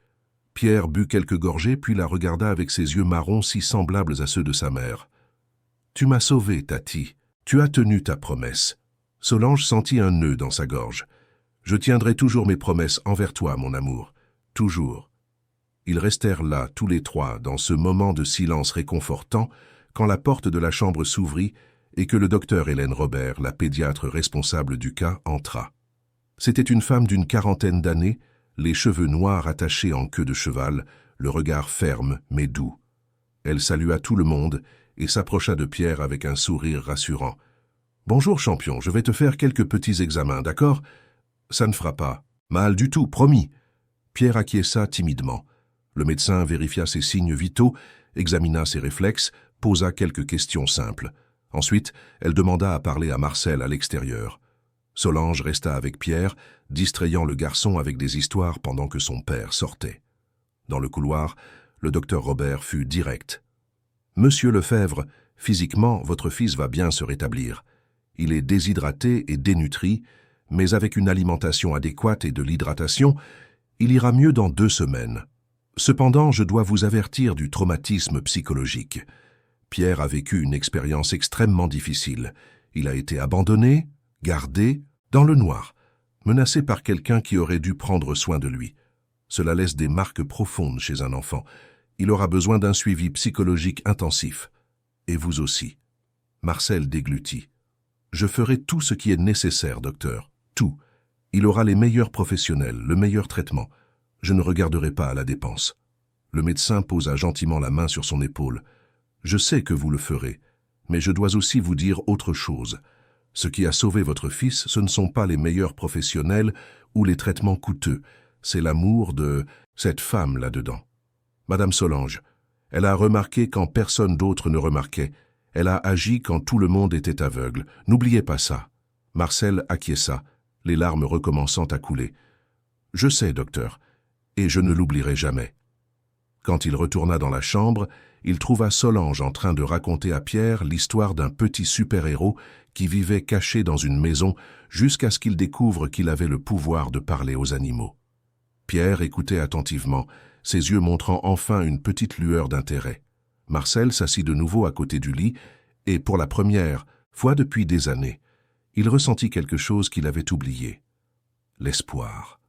Pierre but quelques gorgées puis la regarda avec ses yeux marrons si semblables à ceux de sa mère. « Tu m'as sauvé, Tati. Tu as tenu ta promesse. » Solange sentit un nœud dans sa gorge. « Je tiendrai toujours mes promesses envers toi, mon amour. Toujours. » Ils restèrent là, tous les trois, dans ce moment de silence réconfortant, quand la porte de la chambre s'ouvrit et que le docteur Hélène Robert, la pédiatre responsable du cas, entra. C'était une femme d'une 40aine d'années, les cheveux noirs attachés en queue de cheval, le regard ferme mais doux. Elle salua tout le monde et s'approcha de Pierre avec un sourire rassurant. « Bonjour, champion, je vais te faire quelques petits examens, d'accord ? » « Ça ne fera pas. Mal du tout, promis. » Pierre acquiesça timidement. Le médecin vérifia ses signes vitaux, examina ses réflexes, posa quelques questions simples. Ensuite, elle demanda à parler à Marcel à l'extérieur. Solange resta avec Pierre, distrayant le garçon avec des histoires pendant que son père sortait. Dans le couloir, le docteur Robert fut direct. « Monsieur Lefebvre, physiquement, votre fils va bien se rétablir. Il est déshydraté et dénutri, mais avec une alimentation adéquate et de l'hydratation, il ira mieux dans 2 semaines. Cependant, je dois vous avertir du traumatisme psychologique. Pierre a vécu une expérience extrêmement difficile. Il a été abandonné, gardé, dans le noir. menacé par quelqu'un qui aurait dû prendre soin de lui. Cela laisse des marques profondes chez un enfant. Il aura besoin d'un suivi psychologique intensif. Et vous aussi. Marcel déglutit. Je ferai tout ce qui est nécessaire, docteur. Tout. Il aura les meilleurs professionnels, le meilleur traitement. Je ne regarderai pas à la dépense. Le médecin posa gentiment la main sur son épaule. Je sais que vous le ferez, mais je dois aussi vous dire autre chose. Ce qui a sauvé votre fils, ce ne sont pas les meilleurs professionnels ou les traitements coûteux. C'est l'amour de cette femme là-dedans. Madame Solange, elle a remarqué quand personne d'autre ne remarquait. Elle a agi quand tout le monde était aveugle. N'oubliez pas ça. Marcel acquiesça, les larmes recommençant à couler. Je sais, docteur, et je ne l'oublierai jamais. Quand il retourna dans la chambre, il trouva Solange en train de raconter à Pierre l'histoire d'un petit super-héros qui vivait caché dans une maison jusqu'à ce qu'il découvre qu'il avait le pouvoir de parler aux animaux. Pierre écoutait attentivement, ses yeux montrant enfin une petite lueur d'intérêt. Marcel s'assit de nouveau à côté du lit et, pour la première fois depuis des années, il ressentit quelque chose qu'il avait oublié. L'espoir.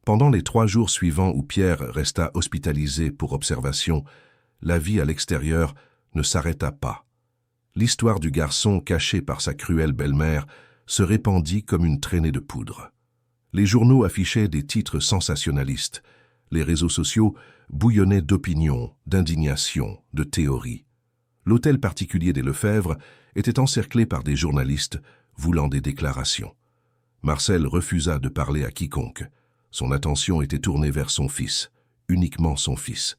Pendant les 3 jours suivants où Pierre resta hospitalisé pour observation, la vie à l'extérieur ne s'arrêta pas. L'histoire du garçon caché par sa cruelle belle-mère se répandit comme une traînée de poudre. Les journaux affichaient des titres sensationnalistes. Les réseaux sociaux bouillonnaient d'opinions, d'indignations, de théories. L'hôtel particulier des Lefebvre était encerclé par des journalistes voulant des déclarations. Marcel refusa de parler à quiconque. Son attention était tournée vers son fils, uniquement son fils.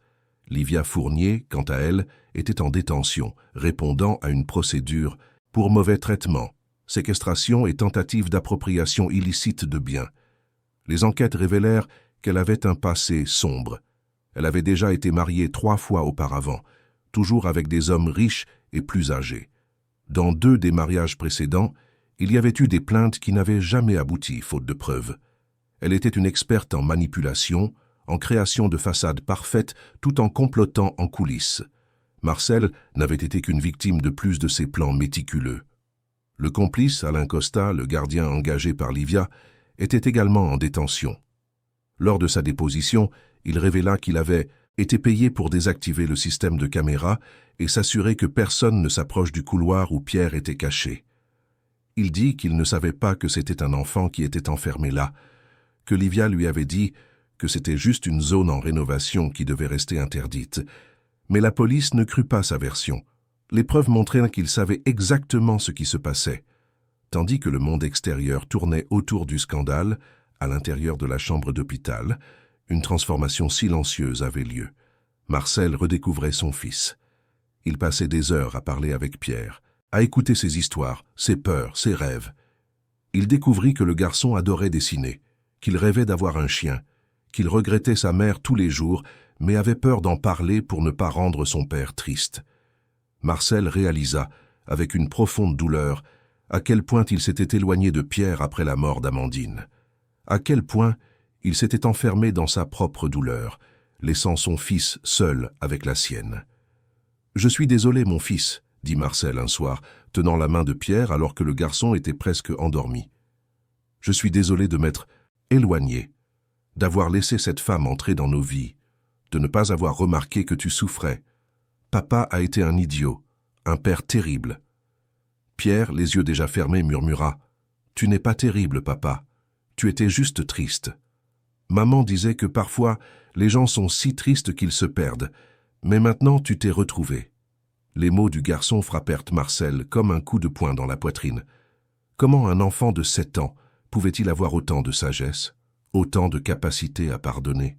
Livia Fournier, quant à elle, était en détention, répondant à une procédure pour mauvais traitement, séquestration et tentative d'appropriation illicite de biens. Les enquêtes révélèrent qu'elle avait un passé sombre. Elle avait déjà été mariée 3 fois auparavant, toujours avec des hommes riches et plus âgés. Dans 2 des mariages précédents, il y avait eu des plaintes qui n'avaient jamais abouti, faute de preuves. Elle était une experte en manipulation, en création de façades parfaites, tout en complotant en coulisses. Marcel n'avait été qu'une victime de plus de ses plans méticuleux. Le complice, Alain Costa, le gardien engagé par Livia, était également en détention. Lors de sa déposition, il révéla qu'il avait été payé pour désactiver le système de caméra et s'assurer que personne ne s'approche du couloir où Pierre était caché. Il dit qu'il ne savait pas que c'était un enfant qui était enfermé là, que Livia lui avait dit que c'était juste une zone en rénovation qui devait rester interdite. Mais la police ne crut pas sa version. Les preuves montraient qu'il savait exactement ce qui se passait. Tandis que le monde extérieur tournait autour du scandale, à l'intérieur de la chambre d'hôpital, une transformation silencieuse avait lieu. Marcel redécouvrait son fils. Il passait des heures à parler avec Pierre, à écouter ses histoires, ses peurs, ses rêves. Il découvrit que le garçon adorait dessiner, qu'il rêvait d'avoir un chien, qu'il regrettait sa mère tous les jours, mais avait peur d'en parler pour ne pas rendre son père triste. Marcel réalisa, avec une profonde douleur, à quel point il s'était éloigné de Pierre après la mort d'Amandine. À quel point il s'était enfermé dans sa propre douleur, laissant son fils seul avec la sienne. « Je suis désolé, mon fils, » dit Marcel un soir, tenant la main de Pierre alors que le garçon était presque endormi. « Je suis désolé de m'être éloigné, d'avoir laissé cette femme entrer dans nos vies, de ne pas avoir remarqué que tu souffrais. Papa a été un idiot, un père terrible. » Pierre, les yeux déjà fermés, murmura « Tu n'es pas terrible, papa. Tu étais juste triste. » Maman disait que parfois, les gens sont si tristes qu'ils se perdent, mais maintenant tu t'es retrouvé. Les mots du garçon frappèrent Marcel comme un coup de poing dans la poitrine. Comment un enfant de 7 ans pouvait-il avoir autant de sagesse, autant de capacité à pardonner?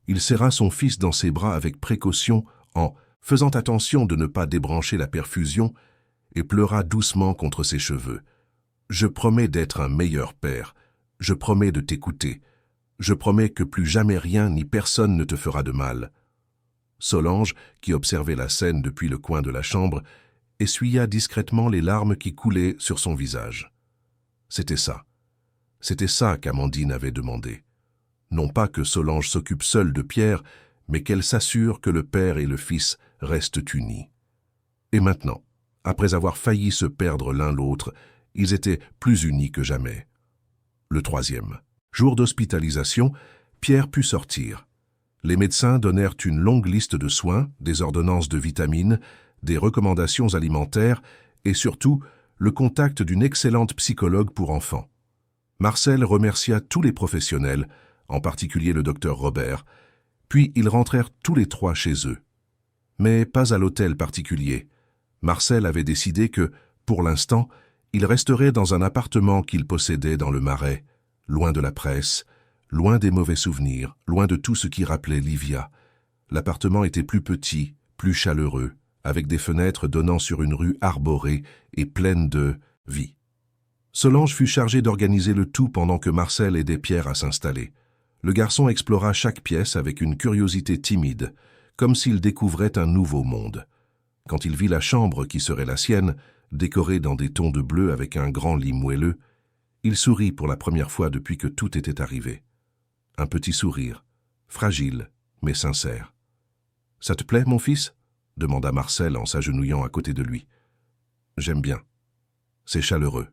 Il serra son fils dans ses bras avec précaution en faisant attention de ne pas débrancher la perfusion et pleura doucement contre ses cheveux. « Je promets d'être un meilleur père. Je promets de t'écouter. Je promets que plus jamais rien ni personne ne te fera de mal. » Solange, qui observait la scène depuis le coin de la chambre, essuya discrètement les larmes qui coulaient sur son visage. C'était ça. C'était ça qu'Amandine avait demandé. Non pas que Solange s'occupe seule de Pierre, mais qu'elle s'assure que le père et le fils restent unis. Et maintenant, après avoir failli se perdre l'un l'autre, ils étaient plus unis que jamais. Le troisième jour d'hospitalisation, Pierre put sortir. Les médecins donnèrent une longue liste de soins, des ordonnances de vitamines, des recommandations alimentaires et surtout le contact d'une excellente psychologue pour enfants. Marcel remercia tous les professionnels, en particulier le docteur Robert, puis ils rentrèrent tous les trois chez eux. Mais pas à l'hôtel particulier. Marcel avait décidé que, pour l'instant, il resterait dans un appartement qu'il possédait dans le Marais, loin de la presse, loin des mauvais souvenirs, loin de tout ce qui rappelait Livia. L'appartement était plus petit, plus chaleureux, avec des fenêtres donnant sur une rue arborée et pleine de vie. Solange fut chargée d'organiser le tout pendant que Marcel aidait Pierre à s'installer. Le garçon explora chaque pièce avec une curiosité timide, comme s'il découvrait un nouveau monde. Quand il vit la chambre qui serait la sienne, décorée dans des tons de bleu avec un grand lit moelleux, il sourit pour la première fois depuis que tout était arrivé. Un petit sourire, fragile mais sincère. « Ça te plaît, mon fils ?» demanda Marcel en s'agenouillant à côté de lui. « J'aime bien. C'est chaleureux.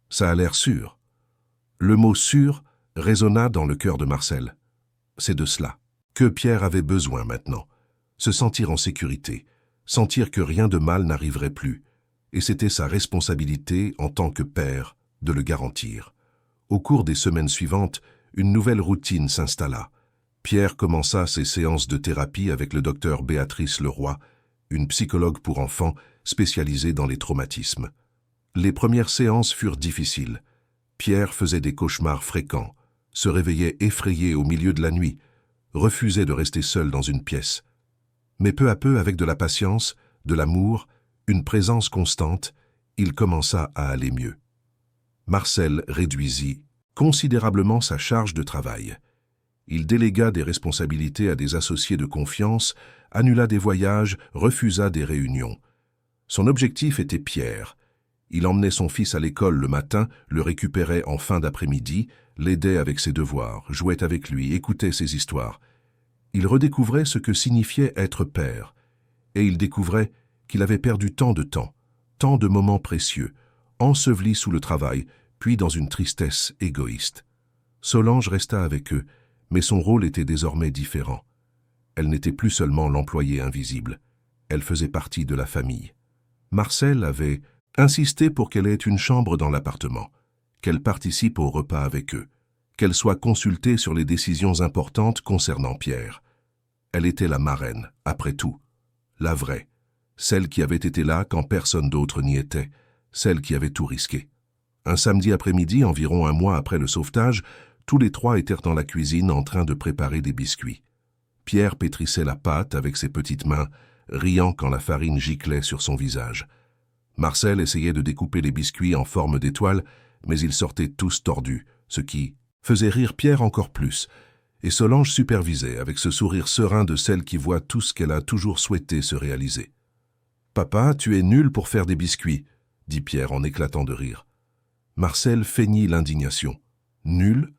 Ça a l'air sûr. » Le mot « sûr » résonna dans le cœur de Marcel. C'est de cela que Pierre avait besoin maintenant. Se sentir en sécurité, sentir que rien de mal n'arriverait plus. Et c'était sa responsabilité en tant que père de le garantir. Au cours des semaines suivantes, une nouvelle routine s'installa. Pierre commença ses séances de thérapie avec le docteur Béatrice Leroy, une psychologue pour enfants spécialisée dans les traumatismes. Les premières séances furent difficiles. Pierre faisait des cauchemars fréquents, se réveillait effrayé au milieu de la nuit, refusait de rester seul dans une pièce. Mais peu à peu, avec de la patience, de l'amour, une présence constante, il commença à aller mieux. Marcel réduisit considérablement sa charge de travail. Il délégua des responsabilités à des associés de confiance, annula des voyages, refusa des réunions. Son objectif était Pierre. Il emmenait son fils à l'école le matin, le récupérait en fin d'après-midi, l'aidait avec ses devoirs, jouait avec lui, écoutait ses histoires. Il redécouvrait ce que signifiait être père, et il découvrait qu'il avait perdu tant de moments précieux, ensevelis sous le travail, puis dans une tristesse égoïste. Solange resta avec eux, mais son rôle était désormais différent. Elle n'était plus seulement l'employée invisible, elle faisait partie de la famille. Marcel avait insisté pour qu'elle ait une chambre dans l'appartement, qu'elle participe au repas avec eux, qu'elle soit consultée sur les décisions importantes concernant Pierre. Elle était la marraine, après tout, la vraie, celle qui avait été là quand personne d'autre n'y était, celle qui avait tout risqué. Un samedi après-midi, environ un mois après le sauvetage, tous les trois étaient dans la cuisine en train de préparer des biscuits. Pierre pétrissait la pâte avec ses petites mains, riant quand la farine giclait sur son visage. Marcel essayait de découper les biscuits en forme d'étoile, mais ils sortaient tous tordus, ce qui faisait rire Pierre encore plus, et Solange supervisait avec ce sourire serein de celle qui voit tout ce qu'elle a toujours souhaité se réaliser. « Papa, tu es nul pour faire des biscuits », dit Pierre en éclatant de rire. Marcel feignit l'indignation. « Nul ?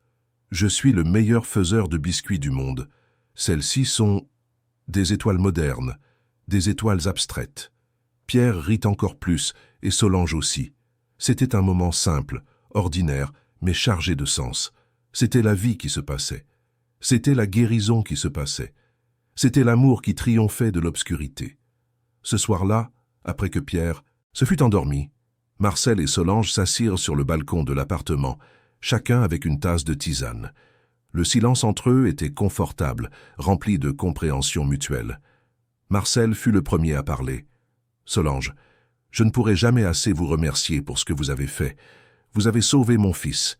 Je suis le meilleur faiseur de biscuits du monde. Celles-ci sont des étoiles modernes, des étoiles abstraites. » Pierre rit encore plus, et Solange aussi. C'était un moment simple, ordinaire, mais chargé de sens. C'était la vie qui se passait. C'était la guérison qui se passait. C'était l'amour qui triomphait de l'obscurité. Ce soir-là, après que Pierre se fut endormi, Marcel et Solange s'assirent sur le balcon de l'appartement, chacun avec une tasse de tisane. Le silence entre eux était confortable, rempli de compréhension mutuelle. Marcel fut le premier à parler. « Solange, je ne pourrai jamais assez vous remercier pour ce que vous avez fait. Vous avez sauvé mon fils.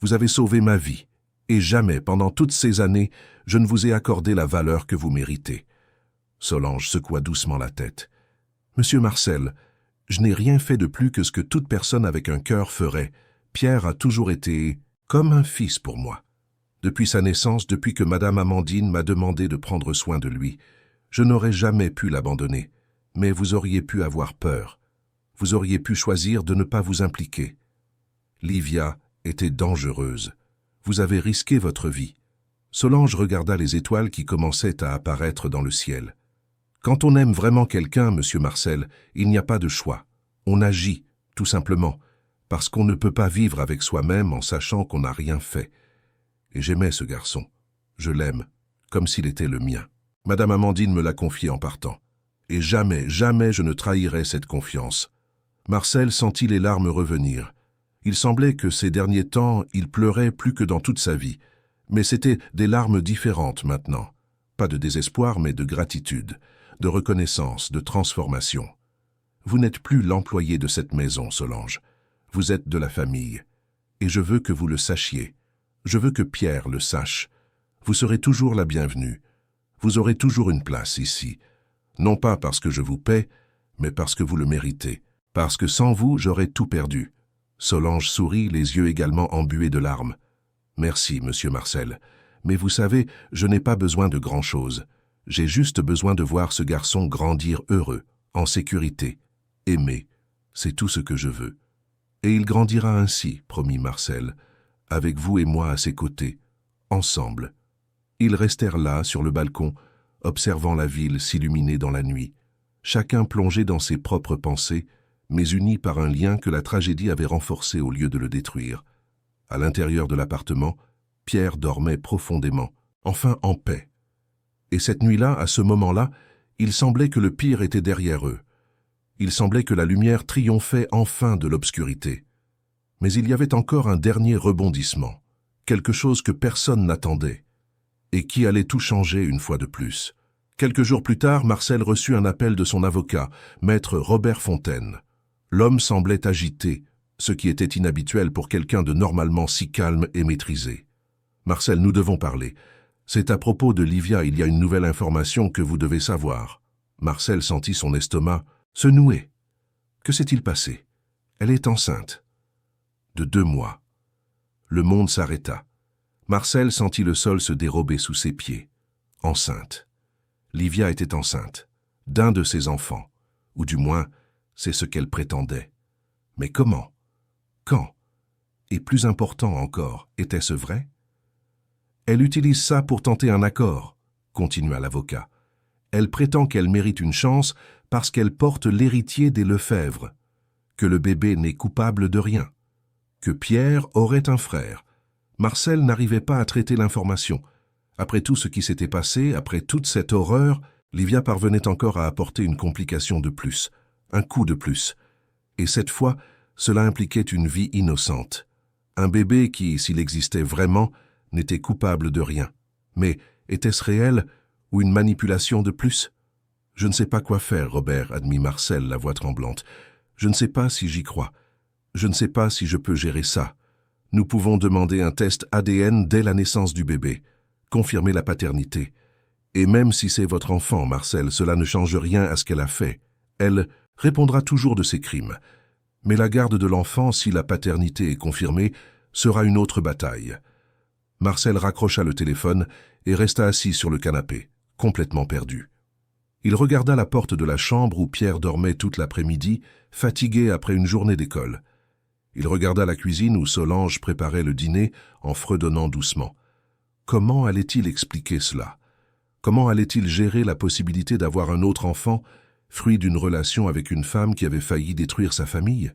Vous avez sauvé ma vie. Et jamais, pendant toutes ces années, je ne vous ai accordé la valeur que vous méritez. » Solange secoua doucement la tête. « Monsieur Marcel, je n'ai rien fait de plus que ce que toute personne avec un cœur ferait. Pierre a toujours été comme un fils pour moi. Depuis sa naissance, depuis que Madame Amandine m'a demandé de prendre soin de lui, je n'aurais jamais pu l'abandonner. Mais vous auriez pu avoir peur. Vous auriez pu choisir de ne pas vous impliquer. Livia était dangereuse. Vous avez risqué votre vie. » Solange regarda les étoiles qui commençaient à apparaître dans le ciel. « Quand on aime vraiment quelqu'un, monsieur Marcel, il n'y a pas de choix. On agit, tout simplement. parce qu'on ne peut pas vivre avec soi-même en sachant qu'on n'a rien fait. Et j'aimais ce garçon. Je l'aime, comme s'il était le mien. Madame Amandine me l'a confié en partant. Et jamais, jamais je ne trahirai cette confiance. Marcel sentit les larmes revenir. Il semblait que ces derniers temps, il pleurait plus que dans toute sa vie. Mais c'étaient des larmes différentes maintenant. Pas de désespoir, mais de gratitude, de reconnaissance, de transformation. Vous n'êtes plus l'employé de cette maison, Solange. Vous êtes de la famille. Et je veux que vous le sachiez. Je veux que Pierre le sache. Vous serez toujours la bienvenue. Vous aurez toujours une place ici. Non pas parce que je vous paie, mais parce que vous le méritez. Parce que sans vous, j'aurais tout perdu. Solange sourit, les yeux également embués de larmes. Merci, monsieur Marcel. Mais vous savez, je n'ai pas besoin de grand-chose. J'ai juste besoin de voir ce garçon grandir heureux, en sécurité, aimé. C'est tout ce que je veux. Et il grandira ainsi, promit Marcel, avec vous et moi à ses côtés, ensemble. Ils restèrent là, sur le balcon, observant la ville s'illuminer dans la nuit, chacun plongé dans ses propres pensées, mais unis par un lien que la tragédie avait renforcé au lieu de le détruire. À l'intérieur de l'appartement, Pierre dormait profondément, enfin en paix. Et cette nuit-là, à ce moment-là, il semblait que le pire était derrière eux. Il semblait que la lumière triomphait enfin de l'obscurité. Mais il y avait encore un dernier rebondissement, quelque chose que personne n'attendait, et qui allait tout changer une fois de plus. Quelques jours plus tard, Marcel reçut un appel de son avocat, maître Robert Fontaine. L'homme semblait agité, ce qui était inhabituel pour quelqu'un de normalement si calme et maîtrisé. « Marcel, nous devons parler. C'est à propos de Livia, il y a une nouvelle information que vous devez savoir. » Marcel sentit son estomac se nouer. Que s'est-il passé? Elle est enceinte. De 2 mois. Le monde s'arrêta. Marcel sentit le sol se dérober sous ses pieds. Enceinte. Livia était enceinte, d'un de ses enfants, ou du moins, c'est ce qu'elle prétendait. Mais comment? Quand? Et plus important encore, était-ce vrai? Elle utilise ça pour tenter un accord, continua l'avocat. Elle prétend qu'elle mérite une chance parce qu'elle porte l'héritier des Lefebvre, que le bébé n'est coupable de rien, que Pierre aurait un frère. Marcel n'arrivait pas à traiter l'information. Après tout ce qui s'était passé, après toute cette horreur, Livia parvenait encore à apporter une complication de plus, un coup de plus. Et cette fois, cela impliquait une vie innocente. Un bébé qui, s'il existait vraiment, n'était coupable de rien. Mais était-ce réel ou une manipulation de plus? Je ne sais pas quoi faire, Robert, admit Marcel, la voix tremblante. Je ne sais pas si j'y crois. Je ne sais pas si je peux gérer ça. Nous pouvons demander un test ADN dès la naissance du bébé, confirmer la paternité. Et même si c'est votre enfant, Marcel, cela ne change rien à ce qu'elle a fait. Elle répondra toujours de ses crimes. Mais la garde de l'enfant, si la paternité est confirmée, sera une autre bataille. Marcel raccrocha le téléphone et resta assis sur le canapé, complètement perdu. Il regarda la porte de la chambre où Pierre dormait toute l'après-midi, fatigué après une journée d'école. Il regarda la cuisine où Solange préparait le dîner en fredonnant doucement. Comment allait-il expliquer cela? Comment allait-il gérer la possibilité d'avoir un autre enfant, fruit d'une relation avec une femme qui avait failli détruire sa famille?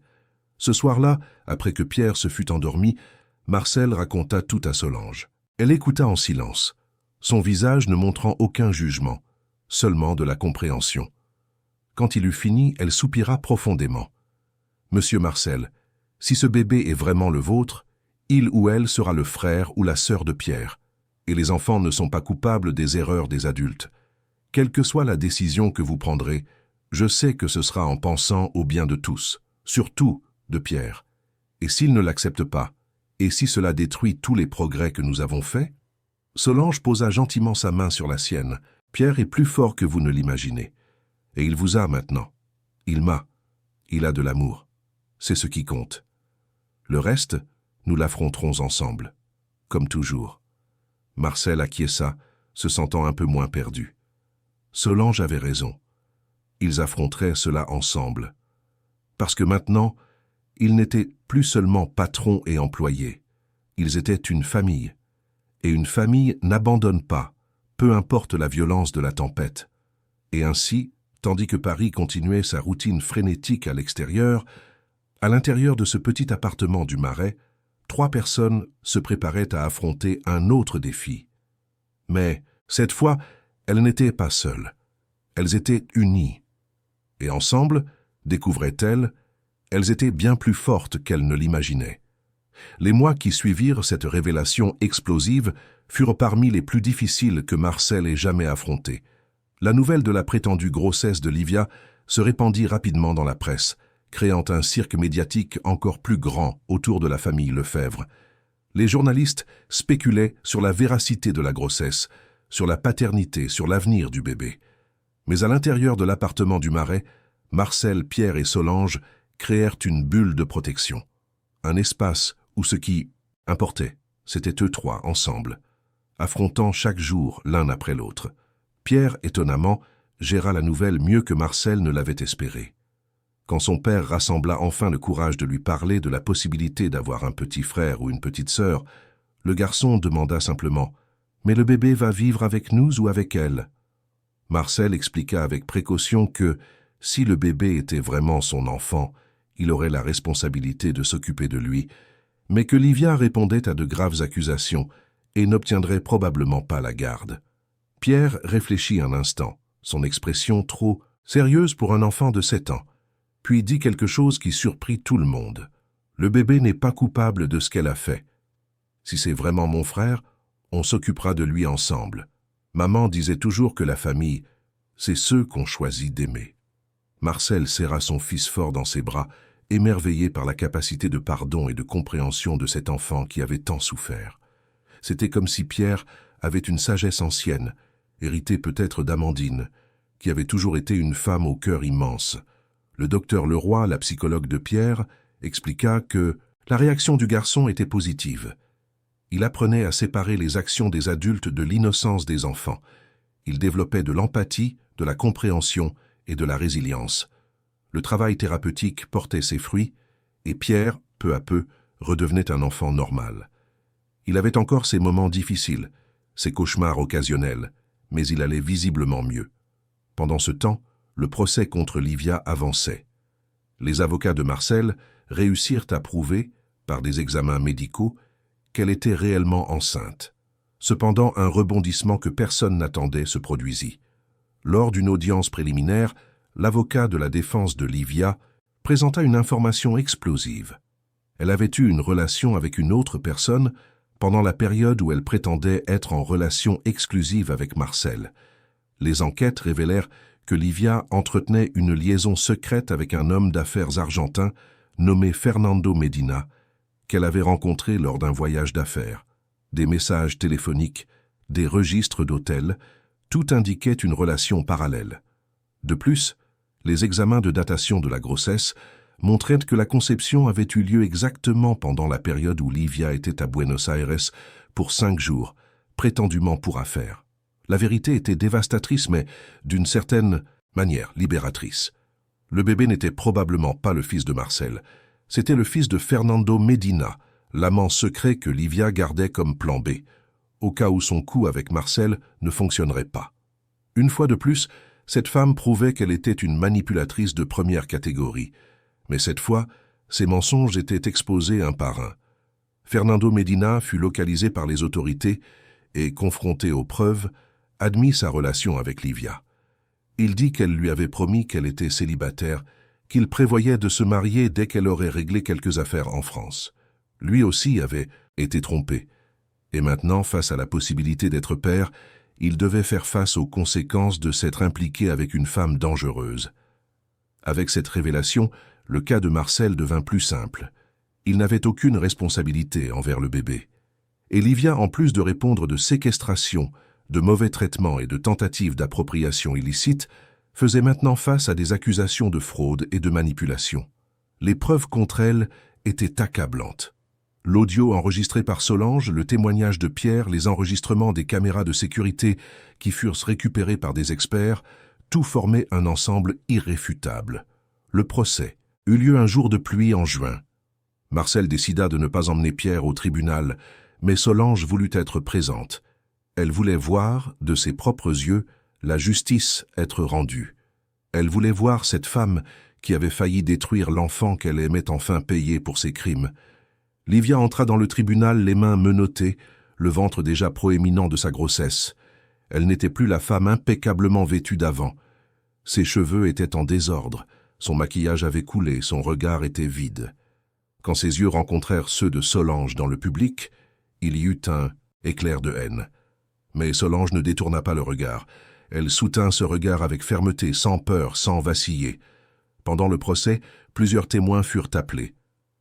Ce soir-là, après que Pierre se fut endormi, Marcel raconta tout à Solange. Elle écouta en silence, son visage ne montrant aucun jugement, seulement de la compréhension. Quand il eut fini, elle soupira profondément. « Monsieur Marcel, si ce bébé est vraiment le vôtre, il ou elle sera le frère ou la sœur de Pierre, et les enfants ne sont pas coupables des erreurs des adultes. Quelle que soit la décision que vous prendrez, je sais que ce sera en pensant au bien de tous, surtout de Pierre. Et s'il ne l'accepte pas, et si cela détruit tous les progrès que nous avons faits? » Solange posa gentiment sa main sur la sienne. « Pierre est plus fort que vous ne l'imaginez. Et il vous a maintenant. Il m'a. Il a de l'amour. C'est ce qui compte. Le reste, nous l'affronterons ensemble. Comme toujours. » Marcel acquiesça, se sentant un peu moins perdu. Solange avait raison. Ils affronteraient cela ensemble. Parce que maintenant, ils n'étaient plus seulement patrons et employés. Ils étaient une famille. Et une famille n'abandonne pas, peu importe la violence de la tempête. Et ainsi, tandis que Paris continuait sa routine frénétique à l'extérieur, À l'intérieur de ce petit appartement du Marais, 3 personnes se préparaient à affronter un autre défi. Mais, cette fois, elles n'étaient pas seules. Elles étaient unies. Et ensemble, découvraient-elles, elles étaient bien plus fortes qu'elles ne l'imaginaient. Les mois qui suivirent cette révélation explosive furent parmi les plus difficiles que Marcel ait jamais affrontés. La nouvelle de la prétendue grossesse de Livia se répandit rapidement dans la presse, créant un cirque médiatique encore plus grand autour de la famille Lefebvre. Les journalistes spéculaient sur la véracité de la grossesse, sur la paternité, sur l'avenir du bébé. Mais à l'intérieur de l'appartement du Marais, Marcel, Pierre et Solange créèrent une bulle de protection. Un espace où ce qui importait, c'était eux 3 ensemble, affrontant chaque jour l'un après l'autre. Pierre, étonnamment, géra la nouvelle mieux que Marcel ne l'avait espéré. Quand son père rassembla enfin le courage de lui parler de la possibilité d'avoir un petit frère ou une petite sœur, le garçon demanda simplement « Mais le bébé va vivre avec nous ou avec elle ?» Marcel expliqua avec précaution que, si le bébé était vraiment son enfant, il aurait la responsabilité de s'occuper de lui, mais que Livia répondait à de graves accusations et n'obtiendrait probablement pas la garde. Pierre réfléchit un instant, son expression trop sérieuse pour un enfant de 7 ans, puis dit quelque chose qui surprit tout le monde. « Le bébé n'est pas coupable de ce qu'elle a fait. Si c'est vraiment mon frère, on s'occupera de lui ensemble. Maman disait toujours que la famille, c'est ceux qu'on choisit d'aimer. » Marcel serra son fils fort dans ses bras, émerveillé par la capacité de pardon et de compréhension de cet enfant qui avait tant souffert. C'était comme si Pierre avait une sagesse ancienne, héritée peut-être d'Amandine, qui avait toujours été une femme au cœur immense. Le docteur Leroy, la psychologue de Pierre, expliqua que la réaction du garçon était positive. Il apprenait à séparer les actions des adultes de l'innocence des enfants. Il développait de l'empathie, de la compréhension et de la résilience. Le travail thérapeutique portait ses fruits, et Pierre, peu à peu, redevenait un enfant normal. Il avait encore ses moments difficiles, ses cauchemars occasionnels, mais il allait visiblement mieux. Pendant ce temps, le procès contre Livia avançait. Les avocats de Marcel réussirent à prouver, par des examens médicaux, qu'elle était réellement enceinte. Cependant, un rebondissement que personne n'attendait se produisit. Lors d'une audience préliminaire, l'avocat de la défense de Livia présenta une information explosive. Elle avait eu une relation avec une autre personne pendant la période où elle prétendait être en relation exclusive avec Marcel. Les enquêtes révélèrent que Livia entretenait une liaison secrète avec un homme d'affaires argentin nommé Fernando Medina, qu'elle avait rencontré lors d'un voyage d'affaires. Des messages téléphoniques, des registres d'hôtels, tout indiquait une relation parallèle. De plus, les examens de datation de la grossesse montraient que la conception avait eu lieu exactement pendant la période où Livia était à Buenos Aires pour 5 jours, prétendument pour affaires. La vérité était dévastatrice, mais d'une certaine manière libératrice. Le bébé n'était probablement pas le fils de Marcel. C'était le fils de Fernando Medina, l'amant secret que Livia gardait comme plan B, au cas où son coup avec Marcel ne fonctionnerait pas. Une fois de plus, cette femme prouvait qu'elle était une manipulatrice de première catégorie. Mais cette fois, ses mensonges étaient exposés un par un. Fernando Medina fut localisé par les autorités et, confronté aux preuves, admit sa relation avec Livia. Il dit qu'elle lui avait promis qu'elle était célibataire, qu'il prévoyait de se marier dès qu'elle aurait réglé quelques affaires en France. Lui aussi avait été trompé. Et maintenant, face à la possibilité d'être père, il devait faire face aux conséquences de s'être impliqué avec une femme dangereuse. Avec cette révélation, le cas de Marcel devint plus simple. Il n'avait aucune responsabilité envers le bébé. Et Livia, en plus de répondre de séquestration, de mauvais traitements et de tentatives d'appropriation illicite, faisait maintenant face à des accusations de fraude et de manipulation. Les preuves contre elle étaient accablantes. L'audio enregistré par Solange, le témoignage de Pierre, les enregistrements des caméras de sécurité qui furent récupérés par des experts, tout formait un ensemble irréfutable. Le procès eut lieu un jour de pluie en juin. Marcel décida de ne pas emmener Pierre au tribunal, mais Solange voulut être présente. Elle voulait voir, de ses propres yeux, la justice être rendue. Elle voulait voir cette femme qui avait failli détruire l'enfant qu'elle aimait enfin payer pour ses crimes. Livia entra dans le tribunal les mains menottées, le ventre déjà proéminent de sa grossesse. Elle n'était plus la femme impeccablement vêtue d'avant. Ses cheveux étaient en désordre, son maquillage avait coulé, son regard était vide. Quand ses yeux rencontrèrent ceux de Solange dans le public, il y eut un éclair de haine. Mais Solange ne détourna pas le regard. Elle soutint ce regard avec fermeté, sans peur, sans vaciller. Pendant le procès, plusieurs témoins furent appelés.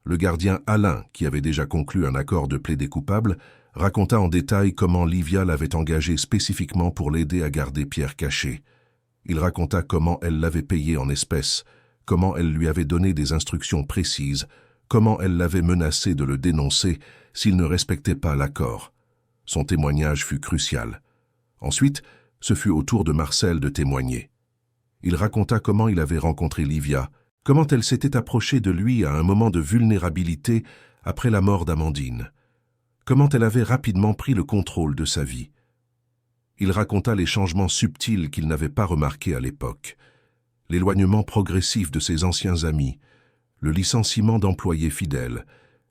Le gardien Alain, qui avait déjà conclu un accord de plaidé coupable, raconta en détail comment Livia l'avait engagé spécifiquement pour l'aider à garder Pierre caché. Il raconta comment elle l'avait payé en espèces, comment elle lui avait donné des instructions précises, comment elle l'avait menacé de le dénoncer s'il ne respectait pas l'accord. Son témoignage fut crucial. Ensuite, ce fut au tour de Marcel de témoigner. Il raconta comment il avait rencontré Livia, comment elle s'était approchée de lui à un moment de vulnérabilité après la mort d'Amandine, comment elle avait rapidement pris le contrôle de sa vie. Il raconta les changements subtils qu'il n'avait pas remarqués à l'époque, l'éloignement progressif de ses anciens amis, le licenciement d'employés fidèles,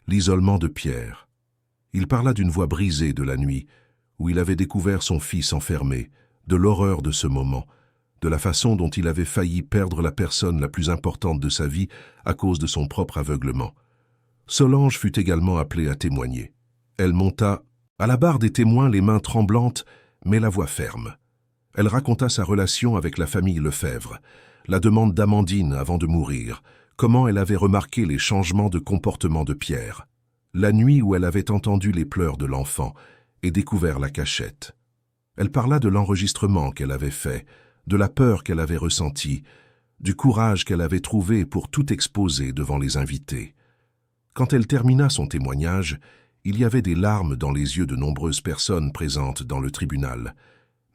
l'isolement de Pierre. Il parla d'une voix brisée de la nuit, où il avait découvert son fils enfermé, de l'horreur de ce moment, de la façon dont il avait failli perdre la personne la plus importante de sa vie à cause de son propre aveuglement. Solange fut également appelée à témoigner. Elle monta à la barre des témoins les mains tremblantes, mais la voix ferme. Elle raconta sa relation avec la famille Lefebvre, la demande d'Amandine avant de mourir, comment elle avait remarqué les changements de comportement de Pierre, la nuit où elle avait entendu les pleurs de l'enfant et découvert la cachette. Elle parla de l'enregistrement qu'elle avait fait, de la peur qu'elle avait ressentie, du courage qu'elle avait trouvé pour tout exposer devant les invités. Quand elle termina son témoignage, il y avait des larmes dans les yeux de nombreuses personnes présentes dans le tribunal.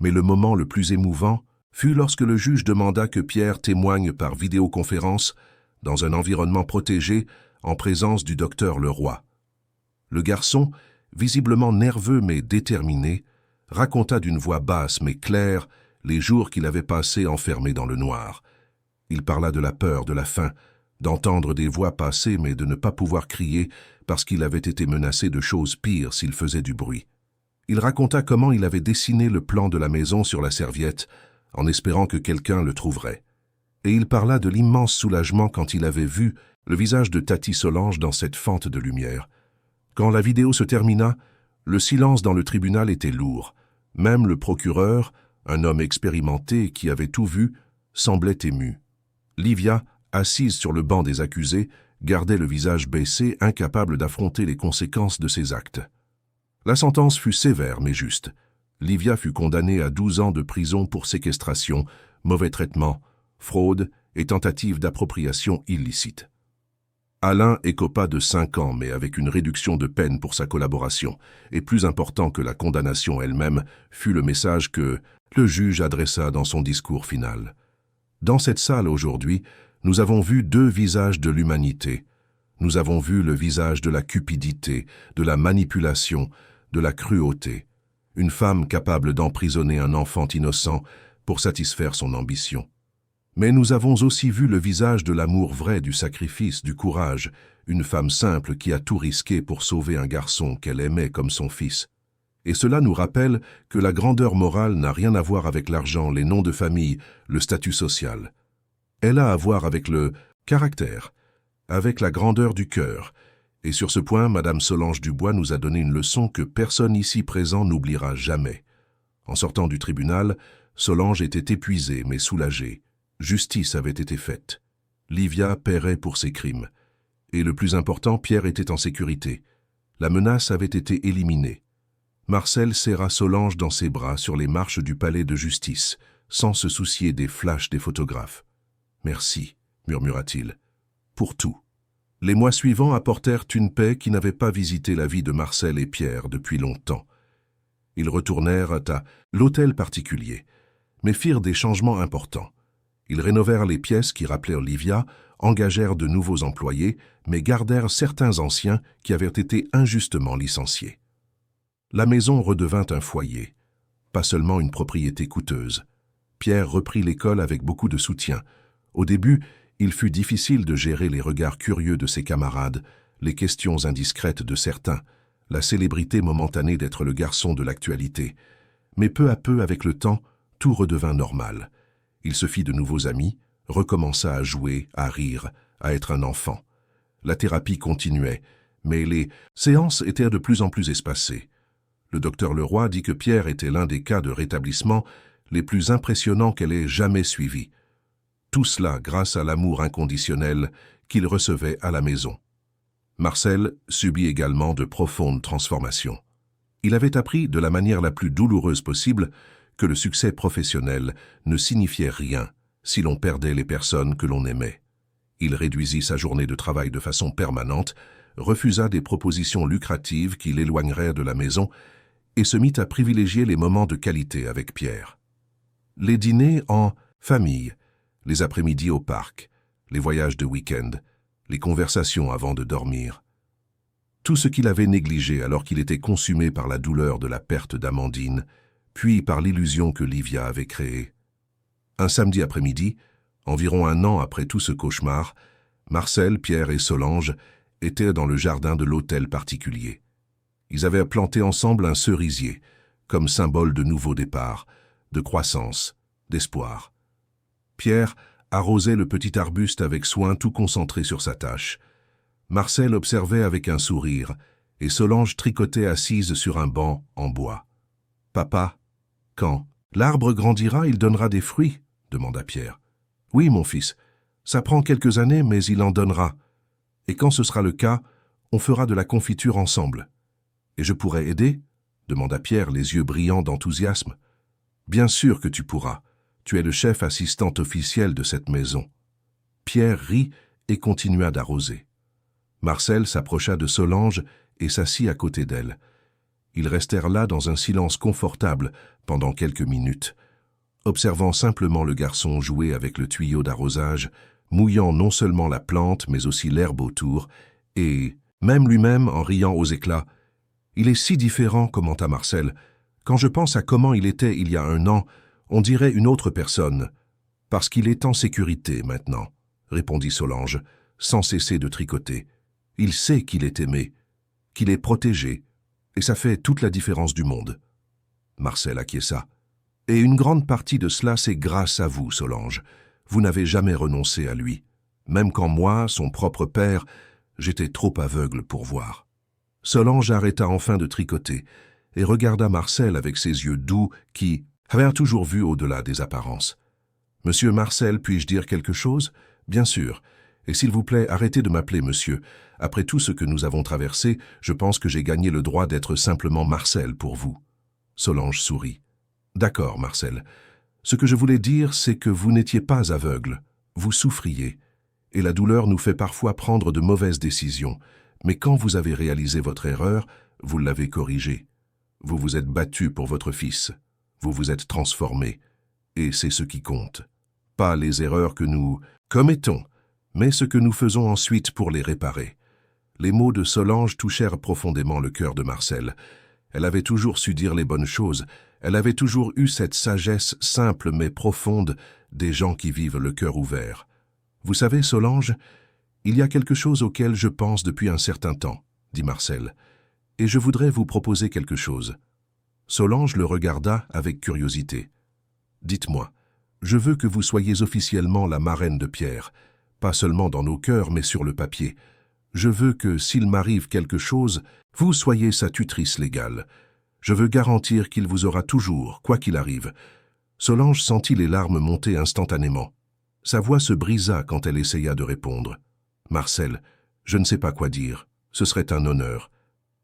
Mais le moment le plus émouvant fut lorsque le juge demanda que Pierre témoigne par vidéoconférence dans un environnement protégé en présence du docteur Leroy. Le garçon, visiblement nerveux mais déterminé, raconta d'une voix basse mais claire les jours qu'il avait passés enfermé dans le noir. Il parla de la peur, de la faim, d'entendre des voix passer mais de ne pas pouvoir crier parce qu'il avait été menacé de choses pires s'il faisait du bruit. Il raconta comment il avait dessiné le plan de la maison sur la serviette en espérant que quelqu'un le trouverait. Et il parla de l'immense soulagement quand il avait vu le visage de Tati Solange dans cette fente de lumière. Quand la vidéo se termina, le silence dans le tribunal était lourd. Même le procureur, un homme expérimenté qui avait tout vu, semblait ému. Livia, assise sur le banc des accusés, gardait le visage baissé, incapable d'affronter les conséquences de ses actes. La sentence fut sévère mais juste. Livia fut condamnée à 12 ans de prison pour séquestration, mauvais traitement, fraude et tentative d'appropriation illicite. Alain écopa de 5 ans, mais avec une réduction de peine pour sa collaboration, et plus important que la condamnation elle-même fut le message que le juge adressa dans son discours final. Dans cette salle aujourd'hui, nous avons vu 2 visages de l'humanité. Nous avons vu le visage de la cupidité, de la manipulation, de la cruauté. Une femme capable d'emprisonner un enfant innocent pour satisfaire son ambition. Mais nous avons aussi vu le visage de l'amour vrai, du sacrifice, du courage, une femme simple qui a tout risqué pour sauver un garçon qu'elle aimait comme son fils. Et cela nous rappelle que la grandeur morale n'a rien à voir avec l'argent, les noms de famille, le statut social. Elle a à voir avec le caractère, avec la grandeur du cœur. Et sur ce point, Madame Solange Dubois nous a donné une leçon que personne ici présent n'oubliera jamais. En sortant du tribunal, Solange était épuisée mais soulagée. Justice avait été faite. Livia paierait pour ses crimes. Et le plus important, Pierre était en sécurité. La menace avait été éliminée. Marcel serra Solange dans ses bras sur les marches du palais de justice, sans se soucier des flashs des photographes. « Merci », murmura-t-il, « pour tout ». Les mois suivants apportèrent une paix qui n'avait pas visité la vie de Marcel et Pierre depuis longtemps. Ils retournèrent à l'hôtel particulier, mais firent des changements importants. Ils rénovèrent les pièces qui rappelèrent Livia, engagèrent de nouveaux employés, mais gardèrent certains anciens qui avaient été injustement licenciés. La maison redevint un foyer, pas seulement une propriété coûteuse. Pierre reprit l'école avec beaucoup de soutien. Au début, Il fut difficile de gérer les regards curieux de ses camarades, les questions indiscrètes de certains, la célébrité momentanée d'être le garçon de l'actualité. Mais peu à peu, avec le temps, tout redevint normal. Il se fit de nouveaux amis, recommença à jouer, à rire, à être un enfant. La thérapie continuait, mais les séances étaient de plus en plus espacées. Le docteur Leroy dit que Pierre était l'un des cas de rétablissement les plus impressionnants qu'elle ait jamais suivis. Tout cela grâce à l'amour inconditionnel qu'il recevait à la maison. Marcel subit également de profondes transformations. Il avait appris de la manière la plus douloureuse possible que le succès professionnel ne signifiait rien si l'on perdait les personnes que l'on aimait. Il réduisit sa journée de travail de façon permanente, refusa des propositions lucratives qui l'éloigneraient de la maison et se mit à privilégier les moments de qualité avec Pierre. Les dîners en famille, les après-midi au parc, les voyages de week-end, les conversations avant de dormir. Tout ce qu'il avait négligé alors qu'il était consumé par la douleur de la perte d'Amandine, puis par l'illusion que Livia avait créée. Un samedi après-midi, environ 1 an après tout ce cauchemar, Marcel, Pierre et Solange étaient dans le jardin de l'hôtel particulier. Ils avaient planté ensemble un cerisier, comme symbole de nouveau départ, de croissance, d'espoir. Pierre arrosait le petit arbuste avec soin, tout concentré sur sa tâche. Marcel observait avec un sourire, et Solange tricotait assise sur un banc en bois. « Papa, quand l'arbre grandira, il donnera des fruits ?» demanda Pierre. « Oui, mon fils, ça prend quelques années, mais il en donnera. Et quand ce sera le cas, on fera de la confiture ensemble. »« Et je pourrai aider ?» demanda Pierre, les yeux brillants d'enthousiasme. « Bien sûr que tu pourras. Tu es le chef assistant officiel de cette maison. » Pierre rit et continua d'arroser. Marcel s'approcha de Solange et s'assit à côté d'elle. Ils restèrent là dans un silence confortable pendant quelques minutes, observant simplement le garçon jouer avec le tuyau d'arrosage, mouillant non seulement la plante mais aussi l'herbe autour, et, même lui-même en riant aux éclats, « Il est si différent, » commenta Marcel. « Quand je pense à comment il était il y a 1 an, on dirait une autre personne. Parce qu'il est en sécurité maintenant, » répondit Solange, sans cesser de tricoter. « Il sait qu'il est aimé, qu'il est protégé, et ça fait toute la différence du monde. » Marcel acquiesça. « Et une grande partie de cela, c'est grâce à vous, Solange. Vous n'avez jamais renoncé à lui. Même quand moi, son propre père, j'étais trop aveugle pour voir. » Solange arrêta enfin de tricoter et regarda Marcel avec ses yeux doux qui avaient toujours vu au-delà des apparences. « Monsieur Marcel, puis-je dire quelque chose ? Bien sûr. Et s'il vous plaît, arrêtez de m'appeler monsieur. Après tout ce que nous avons traversé, je pense que j'ai gagné le droit d'être simplement Marcel pour vous. » Solange sourit. « D'accord, Marcel. Ce que je voulais dire, c'est que vous n'étiez pas aveugle. Vous souffriez. Et la douleur nous fait parfois prendre de mauvaises décisions. Mais quand vous avez réalisé votre erreur, vous l'avez corrigée. Vous vous êtes battu pour votre fils. Vous vous êtes transformé. Et c'est ce qui compte. Pas les erreurs que nous commettons, mais ce que nous faisons ensuite pour les réparer. » Les mots de Solange touchèrent profondément le cœur de Marcel. Elle avait toujours su dire les bonnes choses. Elle avait toujours eu cette sagesse simple mais profonde des gens qui vivent le cœur ouvert. « Vous savez, Solange, il y a quelque chose auquel je pense depuis un certain temps, » dit Marcel, « et je voudrais vous proposer quelque chose. » Solange le regarda avec curiosité. « Dites-moi, je veux que vous soyez officiellement la marraine de Pierre, pas seulement dans nos cœurs, mais sur le papier. Je veux que, s'il m'arrive quelque chose, vous soyez sa tutrice légale. Je veux garantir qu'il vous aura toujours, quoi qu'il arrive. » Solange sentit les larmes monter instantanément. Sa voix se brisa quand elle essaya de répondre. « Marcel, je ne sais pas quoi dire. Ce serait un honneur.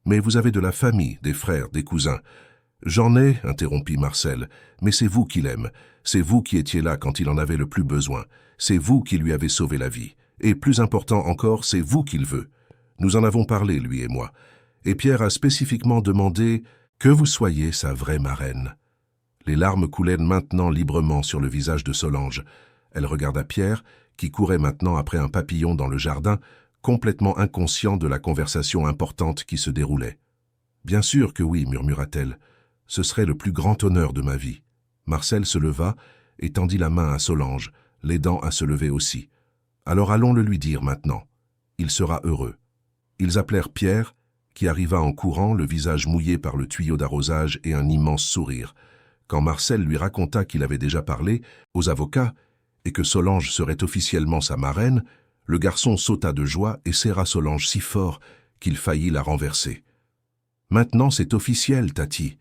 Mais vous avez de la famille, des frères, des cousins. »« J'en ai, » interrompit Marcel, « mais c'est vous qui l'aime. C'est vous qui étiez là quand il en avait le plus besoin. C'est vous qui lui avez sauvé la vie. Et plus important encore, c'est vous qu'il veut. Nous en avons parlé, lui et moi. Et Pierre a spécifiquement demandé que vous soyez sa vraie marraine. » Les larmes coulaient maintenant librement sur le visage de Solange. Elle regarda Pierre, qui courait maintenant après un papillon dans le jardin, complètement inconscient de la conversation importante qui se déroulait. « Bien sûr que oui, » murmura-t-elle. « Ce serait le plus grand honneur de ma vie. » Marcel se leva et tendit la main à Solange, l'aidant à se lever aussi. Alors allons le lui dire maintenant. Il sera heureux. » Ils appelèrent Pierre, qui arriva en courant, le visage mouillé par le tuyau d'arrosage et un immense sourire. Quand Marcel lui raconta qu'il avait déjà parlé aux avocats et que Solange serait officiellement sa marraine, le garçon sauta de joie et serra Solange si fort qu'il faillit la renverser. « Maintenant c'est officiel, Tati.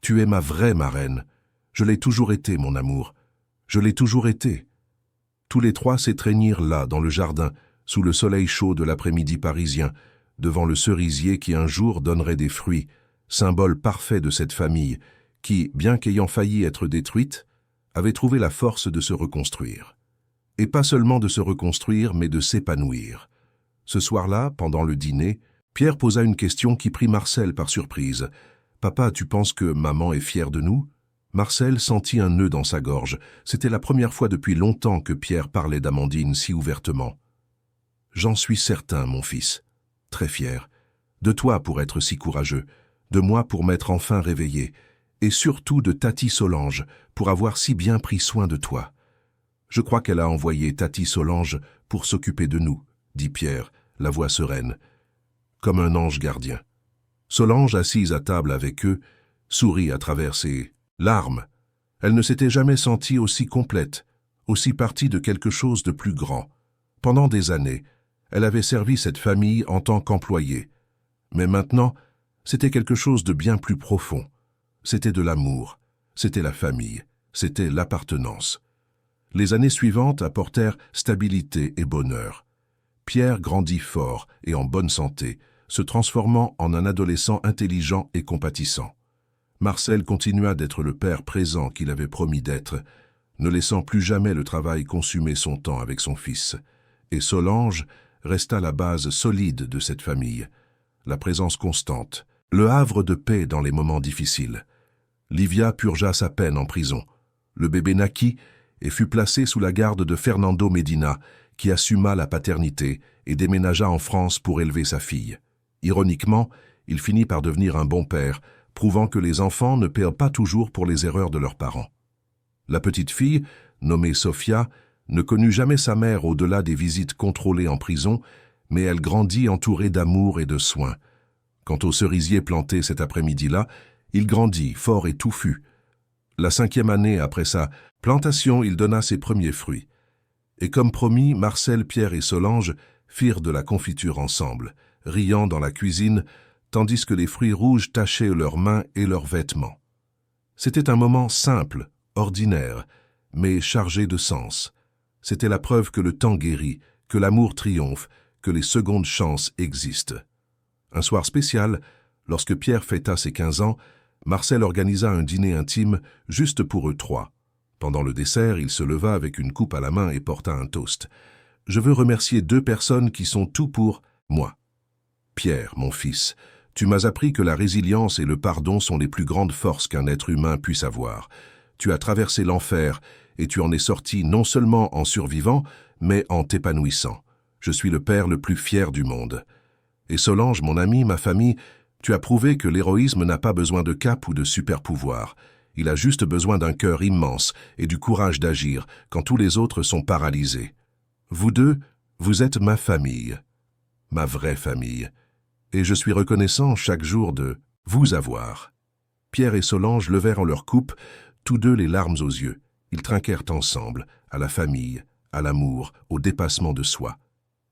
Tu es ma vraie marraine. Je l'ai toujours été, mon amour. Je l'ai toujours été. » Tous les trois s'étreignirent là, dans le jardin, sous le soleil chaud de l'après-midi parisien, devant le cerisier qui un jour donnerait des fruits, symbole parfait de cette famille qui, bien qu'ayant failli être détruite, avait trouvé la force de se reconstruire. Et pas seulement de se reconstruire, mais de s'épanouir. Ce soir-là, pendant le dîner, Pierre posa une question qui prit Marcel par surprise. « Papa, tu penses que maman est fière de nous ?» Marcel sentit un nœud dans sa gorge. C'était la première fois depuis longtemps que Pierre parlait d'Amandine si ouvertement. « J'en suis certain, mon fils. Très fier. De toi pour être si courageux, de moi pour m'être enfin réveillé, et surtout de Tati Solange pour avoir si bien pris soin de toi. Je crois qu'elle a envoyé Tati Solange pour s'occuper de nous, » dit Pierre, la voix sereine, comme un ange gardien. Solange, assise à table avec eux, sourit à travers ses larmes. Elle ne s'était jamais sentie aussi complète, aussi partie de quelque chose de plus grand. Pendant des années, elle avait servi cette famille en tant qu'employée. Mais maintenant, c'était quelque chose de bien plus profond. C'était de l'amour, c'était la famille, c'était l'appartenance. Les années suivantes apportèrent stabilité et bonheur. Pierre grandit fort et en bonne santé, se transformant en un adolescent intelligent et compatissant. Marcel continua d'être le père présent qu'il avait promis d'être, ne laissant plus jamais le travail consumer son temps avec son fils. Et Solange resta la base solide de cette famille, la présence constante, le havre de paix dans les moments difficiles. Livia purgea sa peine en prison. Le bébé naquit et fut placé sous la garde de Fernando Medina, qui assuma la paternité et déménagea en France pour élever sa fille. Ironiquement, il finit par devenir un bon père, prouvant que les enfants ne paient pas toujours pour les erreurs de leurs parents. La petite fille, nommée Sofia, ne connut jamais sa mère au-delà des visites contrôlées en prison, mais elle grandit entourée d'amour et de soins. Quant au cerisier planté cet après-midi-là, il grandit, fort et touffu. La 5e année après sa plantation, il donna ses premiers fruits. Et comme promis, Marcel, Pierre et Solange firent de la confiture ensemble, riant dans la cuisine, tandis que les fruits rouges tachaient leurs mains et leurs vêtements. C'était un moment simple, ordinaire, mais chargé de sens. C'était la preuve que le temps guérit, que l'amour triomphe, que les secondes chances existent. Un soir spécial, lorsque Pierre fêta ses 15 ans, Marcel organisa un dîner intime juste pour eux trois. Pendant le dessert, il se leva avec une coupe à la main et porta un toast. « Je veux remercier 2 personnes qui sont tout pour moi. Pierre, mon fils, tu m'as appris que la résilience et le pardon sont les plus grandes forces qu'un être humain puisse avoir. Tu as traversé l'enfer et tu en es sorti non seulement en survivant, mais en t'épanouissant. Je suis le père le plus fier du monde. Et Solange, mon ami, ma famille, tu as prouvé que l'héroïsme n'a pas besoin de cape ou de super-pouvoir. Il a juste besoin d'un cœur immense et du courage d'agir quand tous les autres sont paralysés. Vous deux, vous êtes ma famille, ma vraie famille, et je suis reconnaissant chaque jour de vous avoir. » Pierre et Solange levèrent en leur coupe, tous deux les larmes aux yeux. Ils trinquèrent ensemble, à la famille, à l'amour, au dépassement de soi.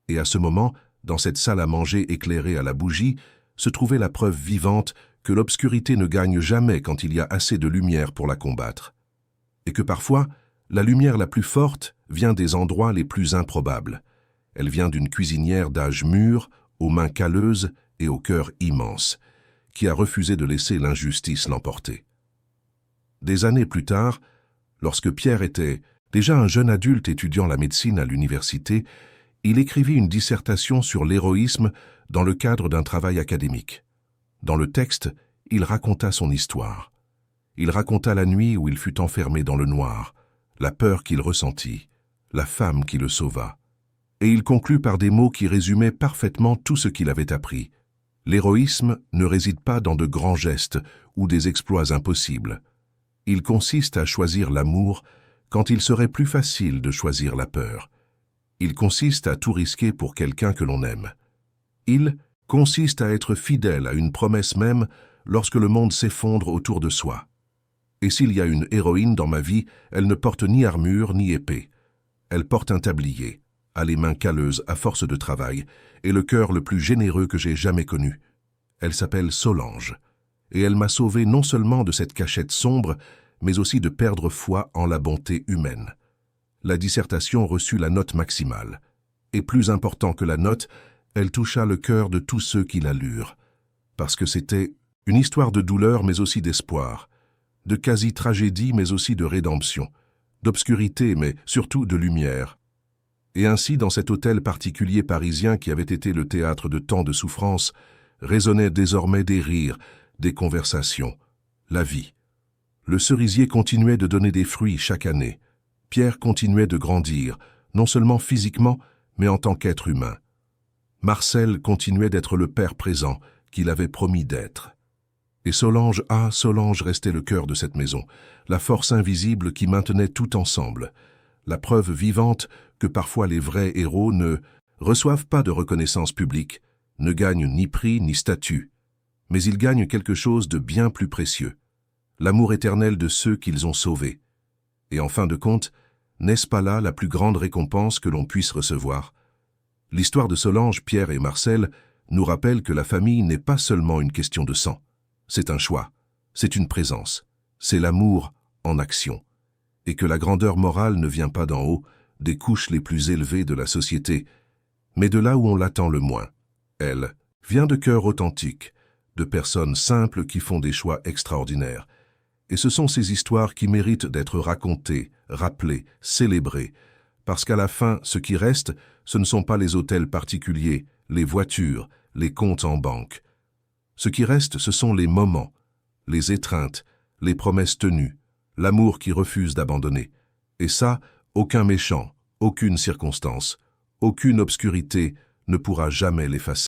Et à ce moment, dans cette salle à manger éclairée à la bougie, se trouvait la preuve vivante que l'obscurité ne gagne jamais quand il y a assez de lumière pour la combattre. Et que parfois, la lumière la plus forte vient des endroits les plus improbables. Elle vient d'une cuisinière d'âge mûr, aux mains calleuses et au cœur immense, qui a refusé de laisser l'injustice l'emporter. Des années plus tard, lorsque Pierre était déjà un jeune adulte étudiant la médecine à l'université, il écrivit une dissertation sur l'héroïsme dans le cadre d'un travail académique. Dans le texte, il raconta son histoire. Il raconta la nuit où il fut enfermé dans le noir, la peur qu'il ressentit, la femme qui le sauva. Et il conclut par des mots qui résumaient parfaitement tout ce qu'il avait appris. L'héroïsme ne réside pas dans de grands gestes ou des exploits impossibles. Il consiste à choisir l'amour quand il serait plus facile de choisir la peur. Il consiste à tout risquer pour quelqu'un que l'on aime. Il consiste à être fidèle à une promesse même lorsque le monde s'effondre autour de soi. Et s'il y a une héroïne dans ma vie, elle ne porte ni armure ni épée. Elle porte un tablier, a les mains calleuses à force de travail, et le cœur le plus généreux que j'ai jamais connu. Elle s'appelle Solange, et elle m'a sauvé non seulement de cette cachette sombre, mais aussi de perdre foi en la bonté humaine. La dissertation reçut la note maximale, et plus important que la note, elle toucha le cœur de tous ceux qui la lurent, parce que c'était une histoire de douleur mais aussi d'espoir, de quasi-tragédie mais aussi de rédemption, d'obscurité mais surtout de lumière. Et ainsi, dans cet hôtel particulier parisien qui avait été le théâtre de tant de souffrances, résonnaient désormais des rires, des conversations, la vie. Le cerisier continuait de donner des fruits chaque année. Pierre continuait de grandir, non seulement physiquement, mais en tant qu'être humain. Marcel continuait d'être le père présent qu'il avait promis d'être. Et Solange restait le cœur de cette maison, la force invisible qui maintenait tout ensemble, la preuve vivante que parfois les vrais héros ne reçoivent pas de reconnaissance publique, ne gagnent ni prix ni statut, mais ils gagnent quelque chose de bien plus précieux, l'amour éternel de ceux qu'ils ont sauvés. Et en fin de compte, n'est-ce pas là la plus grande récompense que l'on puisse recevoir? L'histoire de Solange, Pierre et Marcel nous rappelle que la famille n'est pas seulement une question de sang. C'est un choix, c'est une présence, c'est l'amour en action. Et que la grandeur morale ne vient pas d'en haut, des couches les plus élevées de la société, mais de là où on l'attend le moins. Elle vient de cœurs authentiques, de personnes simples qui font des choix extraordinaires. Et ce sont ces histoires qui méritent d'être racontées, rappelées, célébrées, parce qu'à la fin, ce qui reste, ce ne sont pas les hôtels particuliers, les voitures, les comptes en banque. Ce qui reste, ce sont les moments, les étreintes, les promesses tenues, l'amour qui refuse d'abandonner. Et ça, aucun méchant, aucune circonstance, aucune obscurité ne pourra jamais l'effacer.